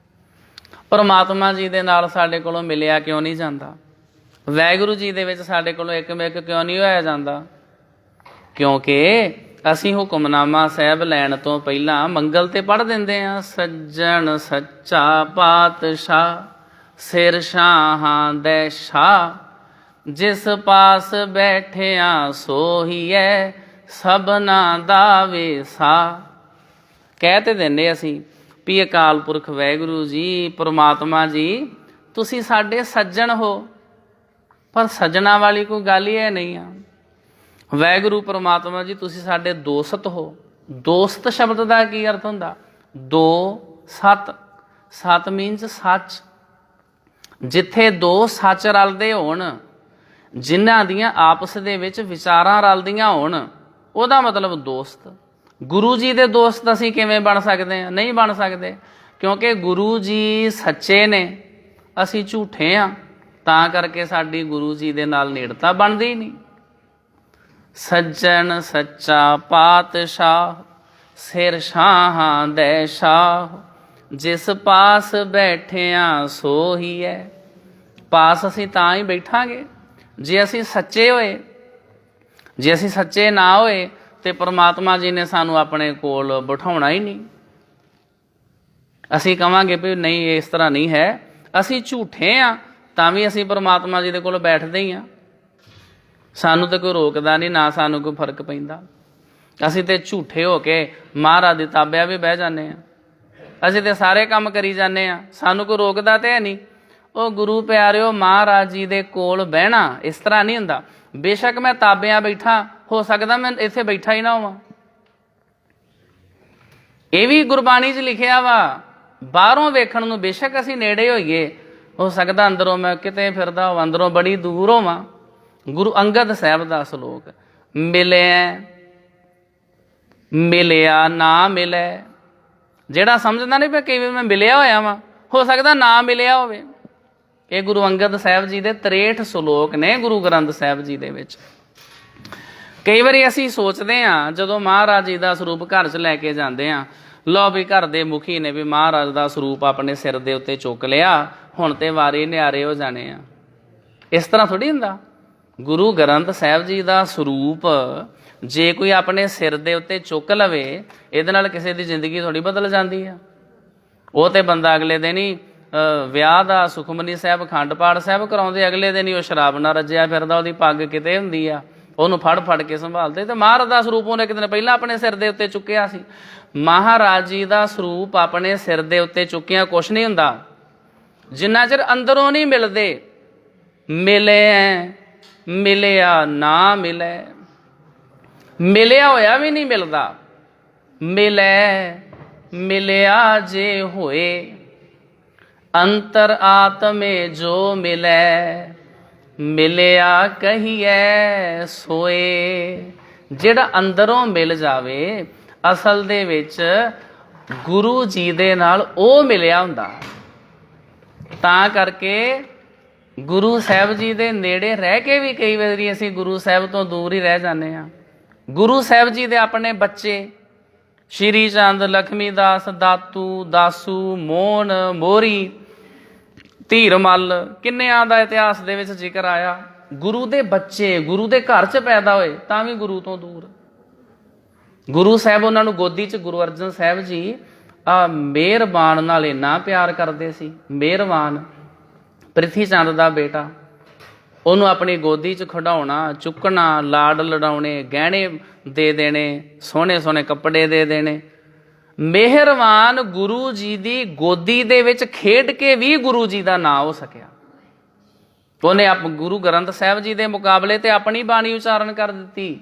ਪਰਮਾਤਮਾ ਜੀ ਦੇ ਨਾਲ ਸਾਡੇ ਕੋਲੋਂ ਮਿਲਿਆ ਕਿਉਂ ਨਹੀਂ ਜਾਂਦਾ? ਵਾਹਿਗੁਰੂ ਜੀ ਦੇ ਵਿੱਚ ਸਾਡੇ ਕੋਲੋਂ ਇੱਕਮਿਕ ਕਿਉਂ ਨਹੀਂ ਹੋਇਆ ਜਾਂਦਾ? ਕਿਉਂਕਿ ਅਸੀਂ ਹੁਕਮਨਾਮਾ ਸਾਹਿਬ ਲੈਣ ਤੋਂ ਪਹਿਲਾਂ ਮੰਗਲ ਤੇ ਪੜ੍ਹ ਦਿੰਦੇ ਹਾਂ, ਸੱਜਣ ਸੱਚਾ ਪਾਤਸ਼ਾਹ ਸਿਰ ਸ਼ਾਹਾਂ ਦੇ ਸ਼ਾਹ, ਜਿਸ ਪਾਸ ਬੈਠਿਆ ਸੋਹੀਐ ਸਭਨਾ ਦਾ ਵੇਸਾ। ਕਹਿ ਤੇ ਦਿੰਦੇ ਅਸੀਂ ਵੀ ਅਕਾਲ ਪੁਰਖ ਵਾਹਿਗੁਰੂ ਜੀ, ਪਰਮਾਤਮਾ ਜੀ, ਤੁਸੀਂ ਸਾਡੇ ਸੱਜਣ ਹੋ, ਪਰ ਸੱਜਣਾ ਵਾਲੀ ਕੋਈ ਗੱਲ ਹੀ ਇਹ ਨਹੀਂ ਆ। ਵਾਹਿਗੁਰੂ ਪਰਮਾਤਮਾ ਜੀ, ਤੁਸੀਂ ਸਾਡੇ ਦੋਸਤ ਹੋ। ਦੋਸਤ ਸ਼ਬਦ ਦਾ ਕੀ ਅਰਥ ਹੁੰਦਾ? ਦੋ ਸੱਤ। ਸੱਤ ਮੀਨਸ ਸੱਚ। ਜਿੱਥੇ ਦੋ ਸੱਚ ਰਲਦੇ ਹੋਣ, ਜਿਨ੍ਹਾਂ ਦੀਆਂ ਆਪਸ ਦੇ ਵਿੱਚ ਵਿਚਾਰਾਂ ਰਲਦੀਆਂ ਹੋਣ, ਉਹਦਾ ਮਤਲਬ ਦੋਸਤ। ਗੁਰੂ ਜੀ ਦੇ ਦੋਸਤ ਅਸੀਂ ਕਿਵੇਂ ਬਣ ਸਕਦੇ ਹਾਂ? ਨਹੀਂ ਬਣ ਸਕਦੇ, ਕਿਉਂਕਿ ਗੁਰੂ ਜੀ ਸੱਚੇ ਨੇ, ਅਸੀਂ ਝੂਠੇ ਹਾਂ। ਤਾਂ ਕਰਕੇ ਸਾਡੀ ਗੁਰੂ ਜੀ ਦੇ ਨਾਲ ਨੇੜਤਾ ਬਣਦੀ ਹੀ ਨਹੀਂ। ਸੱਜਣ ਸੱਚਾ ਪਾਤਸ਼ਾਹ ਸਿਰ ਸ਼ਾਹਾਂ ਦੇ ਸ਼ਾਹ, ਜਿਸ ਪਾਸ ਬੈਠਿਆ ਸੋਹੀਐ। ਪਾਸ ਅਸੀਂ ਤਾਂ ਹੀ ਬੈਠਾਂਗੇ ਜੇ ਅਸੀਂ ਸੱਚੇ ਹੋਏ। ਜੇ ਅਸੀਂ ਸੱਚੇ ਨਾ ਹੋਏ ਤੇ ਪਰਮਾਤਮਾ ਜੀ ਨੇ ਸਾਨੂੰ ਆਪਣੇ ਕੋਲ ਬਿਠਾਉਣਾ ਹੀ ਨਹੀਂ। ਅਸੀਂ ਕਹਾਂਗੇ ਵੀ ਨਹੀਂ, ਇਸ ਤਰ੍ਹਾਂ ਨਹੀਂ ਹੈ, ਅਸੀਂ ਝੂਠੇ ਹਾਂ, ਤਾਂ ਵੀ ਅਸੀਂ ਪਰਮਾਤਮਾ ਜੀ ਦੇ ਕੋਲ ਬੈਠਦੇ ਹੀ ਹਾਂ। ਸਾਨੂੰ ਤਾਂ ਕੋਈ ਰੋਕਦਾ ਨਹੀਂ, ਨਾ ਸਾਨੂੰ ਕੋਈ ਫਰਕ ਪੈਂਦਾ। ਅਸੀਂ ਤੇ ਝੂਠੇ ਹੋ ਕੇ ਮਹਾਰਾਜ ਦੀ ਤਾਬਿਆ ਵੀ ਬਹਿ ਜਾਂਦੇ ਹਾਂ। ਅਸੀਂ ਤੇ ਸਾਰੇ ਕੰਮ ਕਰੀ ਜਾਂਦੇ ਹਾਂ, ਸਾਨੂੰ ਕੋਈ ਰੋਕਦਾ ਤੇ ਹੈ ਨਹੀਂ। ਉਹ ਗੁਰੂ ਪਿਆਰਿਓ, ਮਹਾਰਾਜ ਜੀ ਦੇ ਕੋਲ ਬਹਿਣਾ ਇਸ ਤਰ੍ਹਾਂ ਨਹੀਂ ਹੁੰਦਾ। ਬੇਸ਼ੱਕ ਮੈਂ ਤਾਬਿਆਂ ਬੈਠਾ, ਹੋ ਸਕਦਾ ਮੈਂ ਇੱਥੇ ਬੈਠਾ ਹੀ ਨਾ ਹੋਵਾਂ। ਇਹ ਵੀ ਗੁਰਬਾਣੀ 'ਚ ਲਿਖਿਆ ਵਾ। ਬਾਹਰੋਂ ਵੇਖਣ ਨੂੰ ਬੇਸ਼ੱਕ ਅਸੀਂ ਨੇੜੇ ਹੋਈਏ, ਹੋ ਸਕਦਾ ਅੰਦਰੋਂ ਮੈਂ ਕਿਤੇ ਫਿਰਦਾ ਹੋਵਾਂ, ਅੰਦਰੋਂ ਬੜੀ ਦੂਰ ਹੋਵਾਂ। ਗੁਰੂ ਅੰਗਦ ਸਾਹਿਬ ਦਾ ਸਲੋਕ, ਮਿਲਿਆ ਨਾ ਮਿਲੇ। ਜਿਹੜਾ ਸਮਝਦਾ ਨਹੀਂ ਪਿਆ ਕਿਵੇਂ ਮੈਂ ਮਿਲਿਆ ਹੋਇਆ ਵਾਂ, ਹੋ ਸਕਦਾ ਨਾ ਮਿਲਿਆ ਹੋਵੇ। ਇਹ ਗੁਰੂ ਅੰਗਦ ਸਾਹਿਬ ਜੀ ਦੇ 63 ਸਲੋਕ ਨੇ ਗੁਰੂ ਗ੍ਰੰਥ ਸਾਹਿਬ ਜੀ ਦੇ ਵਿੱਚ। ਕਈ ਵਾਰੀ ਅਸੀਂ ਸੋਚਦੇ ਹਾਂ, ਜਦੋਂ ਮਹਾਰਾਜ ਜੀ ਦਾ ਸਰੂਪ ਘਰ 'ਚ ਲੈ ਕੇ ਜਾਂਦੇ ਹਾਂ, ਲਓ ਵੀ ਘਰ ਦੇ ਮੁਖੀ ਨੇ ਵੀ ਮਹਾਰਾਜ ਦਾ ਸਰੂਪ ਆਪਣੇ ਸਿਰ ਦੇ ਉੱਤੇ ਚੁੱਕ ਲਿਆ, ਹੁਣ ਤੇ ਵਾਰੇ ਨਿਆਰੇ ਹੋ ਜਾਣੇ ਆ। ਇਸ ਤਰ੍ਹਾਂ ਥੋੜ੍ਹੀ ਹੁੰਦਾ। ਗੁਰੂ ਗ੍ਰੰਥ ਸਾਹਿਬ ਜੀ ਦਾ ਸਰੂਪ ਜੇ ਕੋਈ ਆਪਣੇ ਸਿਰ ਦੇ ਉੱਤੇ ਚੁੱਕ ਲਵੇ, ਇਹਦੇ ਨਾਲ ਕਿਸੇ ਦੀ ਜ਼ਿੰਦਗੀ ਥੋੜ੍ਹੀ ਬਦਲ ਜਾਂਦੀ ਆ। ਉਹ ਤੇ ਬੰਦਾ ਅਗਲੇ ਦਿਨ ਹੀ ਵਿਆਹ ਦਾ ਸੁਖਮਨੀ ਸਾਹਿਬ, ਅਖੰਡ ਪਾਠ ਸਾਹਿਬ ਕਰਾਉਂਦੇ, ਅਗਲੇ ਦਿਨ ਹੀ ਉਹ ਸ਼ਰਾਬ ਨਾਲ ਰੱਜਿਆ ਫਿਰਦਾ, ਉਹਦੀ ਪੱਗ ਕਿਤੇ ਹੁੰਦੀ ਆ, ਉਹਨੂੰ ਫੜ ਕੇ ਸੰਭਾਲਦੇ। ਤੇ ਮਹਾਰਾਜ ਦਾ ਸਰੂਪ ਉਹਨੇ ਇੱਕ ਦਿਨ ਪਹਿਲਾਂ ਆਪਣੇ ਸਿਰ ਦੇ ਉੱਤੇ ਚੁੱਕਿਆ ਸੀ। ਮਹਾਰਾਜ ਜੀ ਦਾ ਸਰੂਪ ਆਪਣੇ ਸਿਰ ਦੇ ਉੱਤੇ ਚੁੱਕਿਆ ਕੁਛ ਨਹੀਂ ਹੁੰਦਾ, ਜਿੰਨਾ ਚਿਰ ਅੰਦਰੋਂ ਨਹੀਂ ਮਿਲਦੇ। ਮਿਲਿਆ ਨਾ ਮਿਲੇ, ਮਿਲਿਆ ਹੋਇਆ ਵੀ ਨਹੀਂ ਮਿਲਦਾ। ਮਿਲਿਆ ਜੇ ਹੋਏ, ਅੰਤਰ ਆਤਮੇ ਜੋ ਮਿਲੇ, ਮਿਲਿਆ ਕਹੀਏ ਸੋਏ। ਜਿਹੜਾ ਅੰਦਰੋਂ ਮਿਲ ਜਾਵੇ, ਅਸਲ ਦੇ ਵਿੱਚ ਗੁਰੂ ਜੀ ਦੇ ਨਾਲ ਉਹ ਮਿਲਿਆ ਹੁੰਦਾ। ਤਾਂ ਕਰਕੇ ਗੁਰੂ ਸਾਹਿਬ ਜੀ ਦੇ ਨੇੜੇ ਰਹਿ ਕੇ ਵੀ ਕਈ ਵਾਰੀ ਅਸੀਂ ਗੁਰੂ ਸਾਹਿਬ ਤੋਂ ਦੂਰ ਹੀ ਰਹਿ ਜਾਂਦੇ ਹਾਂ। ਗੁਰੂ ਸਾਹਿਬ ਜੀ ਦੇ ਆਪਣੇ ਬੱਚੇ ਸ਼੍ਰੀ ਚੰਦ, ਲਖਮੀ ਦਾਸ, ਦਾਤੂ, ਦਾਸੂ, ਮੋਹਨ, ਮੋਹਰੀ, ਧੀਰਮਲ, ਕਿੰਨਿਆਂ ਦਾ ਇਤਿਹਾਸ ਦੇ ਵਿੱਚ ਜ਼ਿਕਰ ਆਇਆ। ਗੁਰੂ ਦੇ ਬੱਚੇ ਗੁਰੂ ਦੇ ਘਰ 'ਚ ਪੈਦਾ ਹੋਏ ਤਾਂ ਵੀ ਗੁਰੂ ਤੋਂ ਦੂਰ। ਗੁਰੂ ਸਾਹਿਬ ਉਹਨਾਂ ਨੂੰ ਗੋਦੀ 'ਚ, ਗੁਰੂ ਅਰਜਨ ਸਾਹਿਬ ਜੀ ਮਿਹਰਬਾਨ ਨਾਲ ਇੰਨਾ ਪਿਆਰ ਕਰਦੇ ਸੀ। ਮਿਹਰਬਾਨ ਪ੍ਰਿਥੀ ਚੰਦ ਦਾ ਬੇਟਾ, ਉਹਨੂੰ ਆਪਣੀ ਗੋਦੀ 'ਚ ਖਿਡਾਉਣਾ, ਚੁੱਕਣਾ, ਲਾਡ ਲਡਾਉਣੇ, ਗਹਿਣੇ ਦੇ ਦੇਣੇ, ਸੋਹਣੇ ਸੋਹਣੇ ਕੱਪੜੇ ਦੇ ਦੇਣੇ। ਮਿਹਰਬਾਨ ਗੁਰੂ ਜੀ ਦੀ ਗੋਦੀ ਦੇ ਵਿੱਚ ਖੇਡ ਕੇ ਵੀ ਗੁਰੂ ਜੀ ਦਾ ਨਾਂ ਹੋ ਸਕਿਆ। ਉਹਨੇ ਗੁਰੂ ਗ੍ਰੰਥ ਸਾਹਿਬ ਜੀ ਦੇ ਮੁਕਾਬਲੇ ਤੇ ਆਪਣੀ ਬਾਣੀ ਉਚਾਰਨ ਕਰ ਦਿੱਤੀ।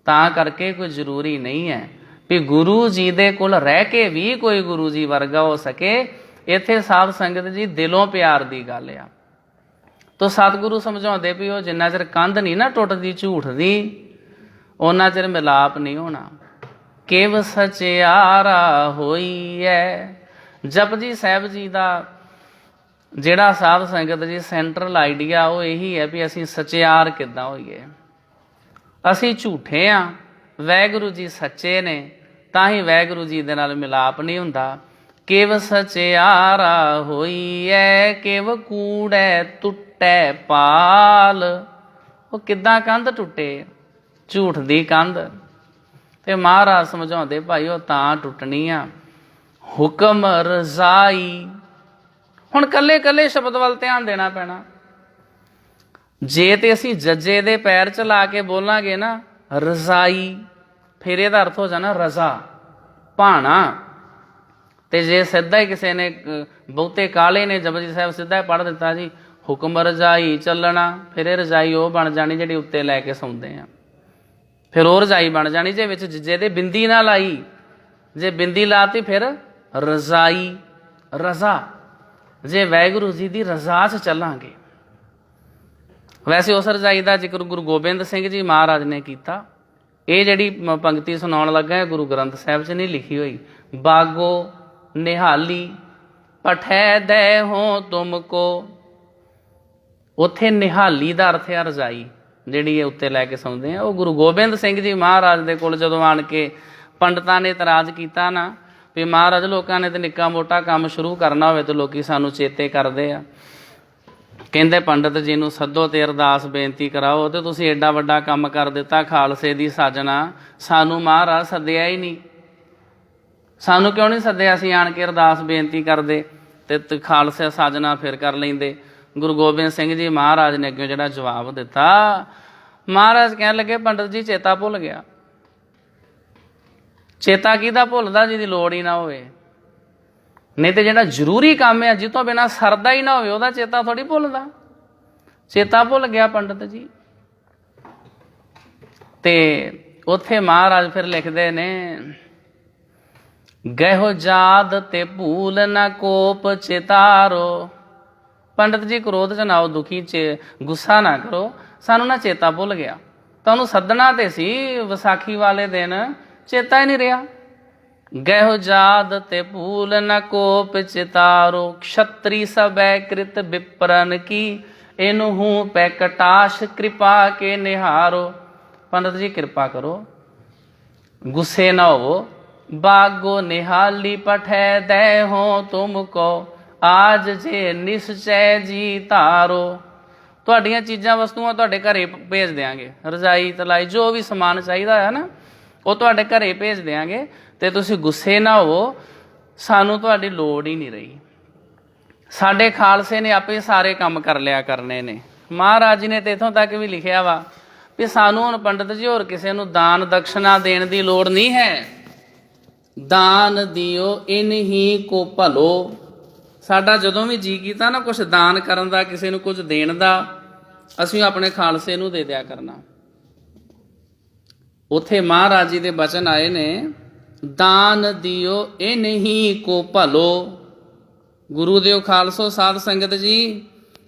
ਤਾਂ ਕਰਕੇ ਕੋਈ ਜ਼ਰੂਰੀ ਨਹੀਂ ਹੈ ਵੀ ਗੁਰੂ ਜੀ ਦੇ ਕੋਲ ਰਹਿ ਕੇ ਵੀ ਕੋਈ ਗੁਰੂ ਜੀ ਵਰਗਾ ਹੋ ਸਕੇ। ਇੱਥੇ ਸਾਧ ਸੰਗਤ ਜੀ ਦਿਲੋਂ ਪਿਆਰ ਦੀ ਗੱਲ ਆ। ਤੋ ਸਤਿਗੁਰੂ ਸਮਝਾਉਂਦੇ ਵੀ ਉਹ ਜਿੰਨਾ ਚਿਰ ਕੰਧ ਨਹੀਂ ਨਾ ਟੁੱਟਦੀ ਝੂਠ ਦੀ, ਉਹਨਾਂ ਚਿਰ ਮਿਲਾਪ ਨਹੀਂ ਹੋਣਾ। ਕਿਵ ਸਚਿਆਰਾ ਹੋਈ ਹੈ। ਜਪਜੀ ਸਾਹਿਬ ਜੀ ਦਾ ਜਿਹੜਾ ਸਾਧ ਸੰਗਤ ਜੀ ਸੈਂਟਰਲ ਆਈਡੀਆ ਉਹ ਇਹੀ ਹੈ ਵੀ ਅਸੀਂ ਸਚਿਆਰ ਕਿੱਦਾਂ ਹੋਈਏ। ਅਸੀਂ ਝੂਠੇ ਹਾਂ, ਵਾਹਿਗੁਰੂ ਜੀ ਸੱਚੇ ਨੇ, ਤਾਂ ਹੀ ਵਾਹਿਗੁਰੂ ਜੀ ਦੇ ਨਾਲ ਮਿਲਾਪ ਨਹੀਂ ਹੁੰਦਾ। ਕਿਵ ਸਚਿਆਰਾ ਹੋਈਐ, ਕਿਵ ਕੂੜੈ ਟੁੱਟੈ ਪਾਲ। ਉਹ ਕਿੱਦਾਂ ਕੰਧ ਟੁੱਟੇ, ਝੂਠ ਦੀ ਕੰਧ। ਤੇ ਮਹਾਰਾਜ ਸਮਝਾਉਂਦੇ ਭਾਈ ਉਹ ਤਾਂ ਟੁੱਟਣੀ ਆ ਹੁਕਮ ਰਜ਼ਾਈ। ਹੁਣ ਕੱਲੇ ਕੱਲੇ ਸ਼ਬਦ ਵੱਲ ਧਿਆਨ ਦੇਣਾ ਪੈਣਾ। ਜੇ ਤੇ ਅਸੀਂ ਜੱਜੇ ਦੇ ਪੈਰ 'ਚ ਲਾ ਕੇ ਬੋਲਾਂਗੇ ਨਾ ਰਜ਼ਾਈ, ਫਿਰ ਇਹਦਾ ਅਰਥ ਹੋ ਜਾਣਾ ਰਜ਼ਾ, ਭਾਣਾ। ਤੇ ਜੇ ਸਿੱਧਾ ਹੀ ਕਿਸੇ ਨੇ, ਬਹੁਤੇ ਕਾਲੇ ਨੇ ਜਪਜੀ ਸਾਹਿਬ ਸਿੱਧਾ ਹੀ ਪੜ੍ਹ ਦਿੱਤਾ ਜੀ ਹੁਕਮ ਰਜਾਈ ਚੱਲਣਾ, ਫਿਰ ਇਹ ਰਜਾਈ ਉਹ ਬਣ ਜਾਣੀ ਜਿਹੜੀ ਉੱਤੇ ਲੈ ਕੇ ਸੌਂਦੇ ਆ। ਫਿਰ ਉਹ ਰਜਾਈ ਬਣ ਜਾਣੀ ਜੇ ਵਿੱਚ ਜੱਜੇ ਦੇ ਬਿੰਦੀ ਨਾ ਲਾਈ। ਜੇ ਬਿੰਦੀ ਲਾਤੀ ਫਿਰ ਰਜ਼ਾਈ, ਰਜ਼ਾ। ਜੇ ਵਾਹਿਗੁਰੂ ਜੀ ਦੀ ਰਜ਼ਾ 'ਚ ਚੱਲਾਂਗੇ। ਵੈਸੇ ਉਸ ਰਜਾਈ ਦਾ ਜ਼ਿਕਰ ਗੁਰੂ ਗੋਬਿੰਦ ਸਿੰਘ ਜੀ ਮਹਾਰਾਜ ਨੇ ਕੀਤਾ। ਇਹ ਜਿਹੜੀ ਪੰਕਤੀ ਸੁਣਾਉਣ ਲੱਗਾ ਹੈ ਗੁਰੂ ਗ੍ਰੰਥ ਸਾਹਿਬ 'ਚ ਨਹੀਂ ਲਿਖੀ ਹੋਈ। ਬਾਗੋ ਨਿਹਾਲੀ ਪਠੈ ਦੇ ਹੋ ਤੁਮ ਕੋ। ਉੱਥੇ ਨਿਹਾਲੀ ਦਾ ਅਰਥ ਹੈ ਰਜਾਈ, ਜਿਹੜੀ ਇਹ ਉੱਤੇ ਲੈ ਕੇ ਸੌਂਦੇ ਆ। ਉਹ ਗੁਰੂ ਗੋਬਿੰਦ ਸਿੰਘ ਜੀ ਮਹਾਰਾਜ ਦੇ ਕੋਲ ਜਦੋਂ ਆਣ ਕੇ ਪੰਡਤਾਂ ਨੇ ਇਤਰਾਜ਼ ਕੀਤਾ ਨਾ ਵੀ ਮਹਾਰਾਜ ਲੋਕਾਂ ਨੇ ਤੇ ਨਿੱਕਾ ਮੋਟਾ ਕੰਮ ਸ਼ੁਰੂ ਕਰਨਾ ਹੋਵੇ ਤੇ ਲੋਕੀ ਸਾਨੂੰ ਚੇਤੇ ਕਰਦੇ ਆ। ਕਹਿੰਦੇ ਪੰਡਤ ਜੀ ਨੂੰ ਸੱਦੋ ਤੇ ਅਰਦਾਸ ਬੇਨਤੀ ਕਰਾਓ। ਤੇ ਤੁਸੀਂ ਐਡਾ ਵੱਡਾ ਕੰਮ ਕਰ ਦਿੱਤਾ ਖਾਲਸੇ ਦੀ ਸਾਜਣਾ, ਸਾਨੂੰ ਮਹਾਰਾਜ ਸੱਦਿਆ ਹੀ ਨਹੀਂ। ਸਾਨੂੰ ਕਿਉਂ ਨਹੀਂ ਸੱਦਿਆ? ਅਸੀਂ ਆਣ ਕੇ ਅਰਦਾਸ ਬੇਨਤੀ ਕਰਦੇ ਤੇ ਖਾਲਸਾ ਸਾਜਣਾ ਫਿਰ ਕਰ ਲੈਂਦੇ। ਗੁਰੂ ਗੋਬਿੰਦ ਸਿੰਘ ਜੀ ਮਹਾਰਾਜ ਨੇ ਅੱਗੇ ਜਿਹੜਾ ਜਵਾਬ ਦਿੱਤਾ, महाराज कहन लगे पंडित जी चेता भुल गया। चेता किहदा भुलदा जिहदी लोड़ ही ना होवे, नहीं तो जिहड़ा जरूरी काम है जितों बिना सरदा ही ना होवे उहदा चेता थोड़ी भुलदा। चेता भुल गया पंडित जी। ते उत्थे महाराज फिर लिखते ने, गहो जाद ते भूल न कोप चितारो। पंडित जी क्रोध च ना आओ, दुखी च गुस्सा ना करो, सानू ना चेता भुल गया। तुहानू सदना ते सी विसाखी वाले दिन, चेता ही नहीं रहा। गहो जाद ते भूल न कोप चितारो, क्षत्री सबै कृत विप्रन की, इनहू पैकटाश कृपा के निहारो। पंडित जी कृपा करो, गुस्से ना हो। बागो निहाली पठै दे हो तुमको, आज जे निश्चय जी तारो। तुहाडियां चीज़ां वस्तुआं तुहाडे घरे भेज देंगे, रजाई तलाई जो भी समान चाहिदा है ना वो तुहाडे घरे भेज देंगे। ते तुसीं गुस्से ना हो, सानू तुहाडी लोड़ ही नहीं रही। साडे खालसे ने आपे सारे काम कर लिया करने ने। महाराज जी ने तो इथों तक भी लिखिया वा भी सानू हुण पंडित जी होर किसी नूं दान दक्षिणा देण दी लोड़ नहीं है। दान दिओ इन ही को भलो। साडा जदों भी जी कीता ना कुछ दान करन दा, किसी नूं कुछ देण दा, असीं अपने खालसे नूं दे दिया करना। उत्थे महाराज जी दे बचन आए ने, दान दिओ इन ही को भलो। गुरु दिओ खालसो साध संगत जी,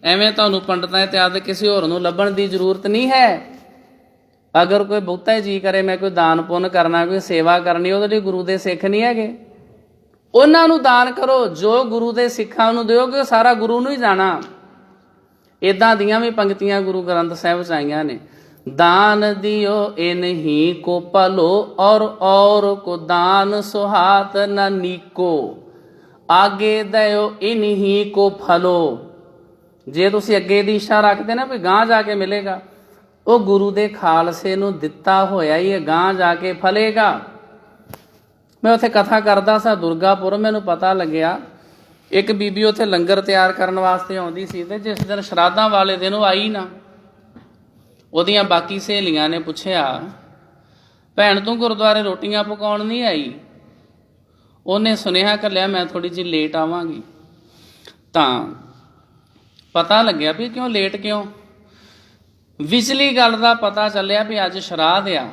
एवें तुहानूं पंडितां इत्यादि किसी होर नूं लभण दी जरूरत नहीं है। अगर कोई बहुता ही जी करे मैं कोई दान पुण्य करना, कोई सेवा करनी, ਉਹਦੇ ਲਈ ਗੁਰੂ ਦੇ ਸਿੱਖ ਨਹੀਂ ਹੈਗੇ, ਉਹਨਾਂ ਨੂੰ ਦਾਨ ਕਰੋ। ਜੋ ਗੁਰੂ ਦੇ ਸਿੱਖਾਂ ਨੂੰ ਦਿਓਗੇ ਉਹ ਸਾਰਾ ਗੁਰੂ ਨੂੰ ਹੀ ਜਾਣਾ। ਇਦਾਂ ਦੀਆਂ ਵੀ ਪੰਕਤੀਆਂ ਗੁਰੂ ਗ੍ਰੰਥ ਸਾਹਿਬ 'ਚ ਆਈਆਂ ਨੇ। दान दियो इन ही को भलो, और को दान सुहात न नीको, आगे दयो इन ही को फलो। जे तुसी अगे दी इच्छा रखते ना भी गांह जाके मिलेगा, वो गुरु दे खालसे नूं दिता होया ही गांह जाके फलेगा। मैं उत्थे कथा करदा सा दुर्गापुर, मैनूं पता लग्या एक बीबी उत्थे लंगर तैयार करन वास्ते आउंदी सी, ते जिस दिन श्राद्धां वाले दिन वो आई ना। ਉਹਦੀਆਂ ਬਾਕੀ ਸਹੇਲੀਆਂ ਨੇ ਪੁੱਛਿਆ, ਭੈਣ ਤੂੰ ਗੁਰਦੁਆਰੇ ਰੋਟੀਆਂ ਪਕਾਉਣ ਨਹੀਂ ਆਈ? ਉਹਨੇ ਸੁਨੇਹਾ ਘੱਲਿਆ ਮੈਂ ਥੋੜੀ ਜਿਹੀ ਲੇਟ ਆਵਾਂਗੀ। ਤਾਂ ਪਤਾ ਲੱਗਿਆ ਵੀ ਕਿਉਂ ਲੇਟ ਕਿਉਂ। ਵਿਚਲੀ ਗੱਲ ਦਾ ਪਤਾ ਚੱਲਿਆ ਵੀ ਅੱਜ ਸ਼ਰਾਧ ਆ।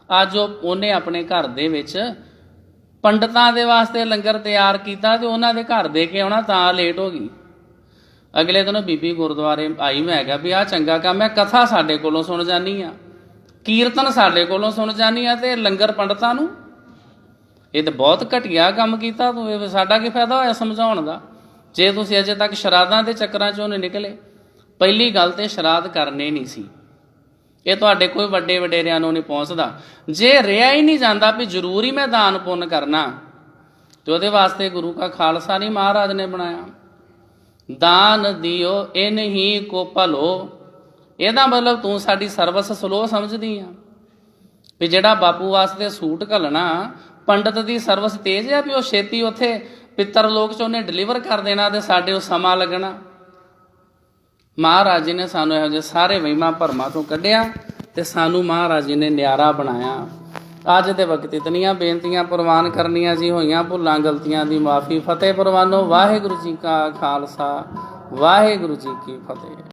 ਅੱਜ ਉਹਨੇ ਆਪਣੇ ਘਰ ਦੇ ਵਿੱਚ ਪੰਡਤਾਂ ਦੇ ਵਾਸਤੇ ਲੰਗਰ ਤਿਆਰ ਕੀਤਾ ਤੇ ਉਹਨਾਂ ਦੇ ਘਰ ਦੇ ਕੇ ਆਉਣਾ, ਤਾਂ ਲੇਟ ਹੋ ਗਈ। अगले दिन बीबी गुरुद्वारे आई, मैं कहा भी आ चंगा काम है, कथा साडे कोलों सुन जानी आ, कीर्तन साडे कोलों सुन जानी आ, ते लंगर पंडितां नूं। ये तो बहुत घटिया काम कीता तूं। साडा की फायदा होया समझाउण दा, जे तुसीं अजे तक शराधां दे चक्करां चों नहीं निकले। पहली गल ते शराध करने नहीं सी, ये तुहाडे कोई वड्डे वडेरियां नूं नहीं पहुंचदा। जे रिहा ही नहीं जांदा भी जरूर ही मैं दान पुण्य करना, ते उहदे वास्ते गुरु का खालसा नहीं महाराज ने बनाया। दान दिओ इन ही को भलो, ਇਹਦਾ मतलब तू साडी सर्विस स्लो समझदी आ भी ਜਿਹੜਾ ਬਾਪੂ ਵਾਸਤੇ ਸੂਟ ਘੱਲਣਾ, ਪੰਡਤ ਦੀ ਸਰਵਿਸ ਤੇਜ਼ ਆ ਵੀ ਉਹ ਛੇਤੀ ਉੱਥੇ ਪਿੱਤਰ ਲੋਕ 'ਚ ਉਹਨੇ ਡਿਲੀਵਰ ਕਰ ਦੇਣਾ ਤੇ ਸਾਡੇ ਉਹ ਸਮਾਂ ਲੱਗਣਾ। ਮਹਾਰਾਜ ਜੀ ਨੇ ਸਾਨੂੰ ਇਹੋ ਜਿਹੇ ਸਾਰੇ ਵਹਿਮਾਂ ਭਰਮਾਂ ਤੋਂ ਕੱਢਿਆ ਤੇ ਸਾਨੂੰ ਮਹਾਰਾਜ ਜੀ ਨੇ ਨਿਆਰਾ ਬਣਾਇਆ। ਅੱਜ ਦੇ ਵਕਤ ਇਤਨੀਆਂ ਬੇਨਤੀਆਂ ਪ੍ਰਵਾਨ ਕਰਨੀਆਂ ਜੀ, ਹੋਈਆਂ ਭੁੱਲਾਂ ਗਲਤੀਆਂ ਦੀ ਮਾਫੀ। ਫਤਿਹ ਪ੍ਰਵਾਨੋ। ਵਾਹਿਗੁਰੂ ਜੀ ਕਾ ਖਾਲਸਾ, ਵਾਹਿਗੁਰੂ ਜੀ ਕੀ ਫਤਿਹ।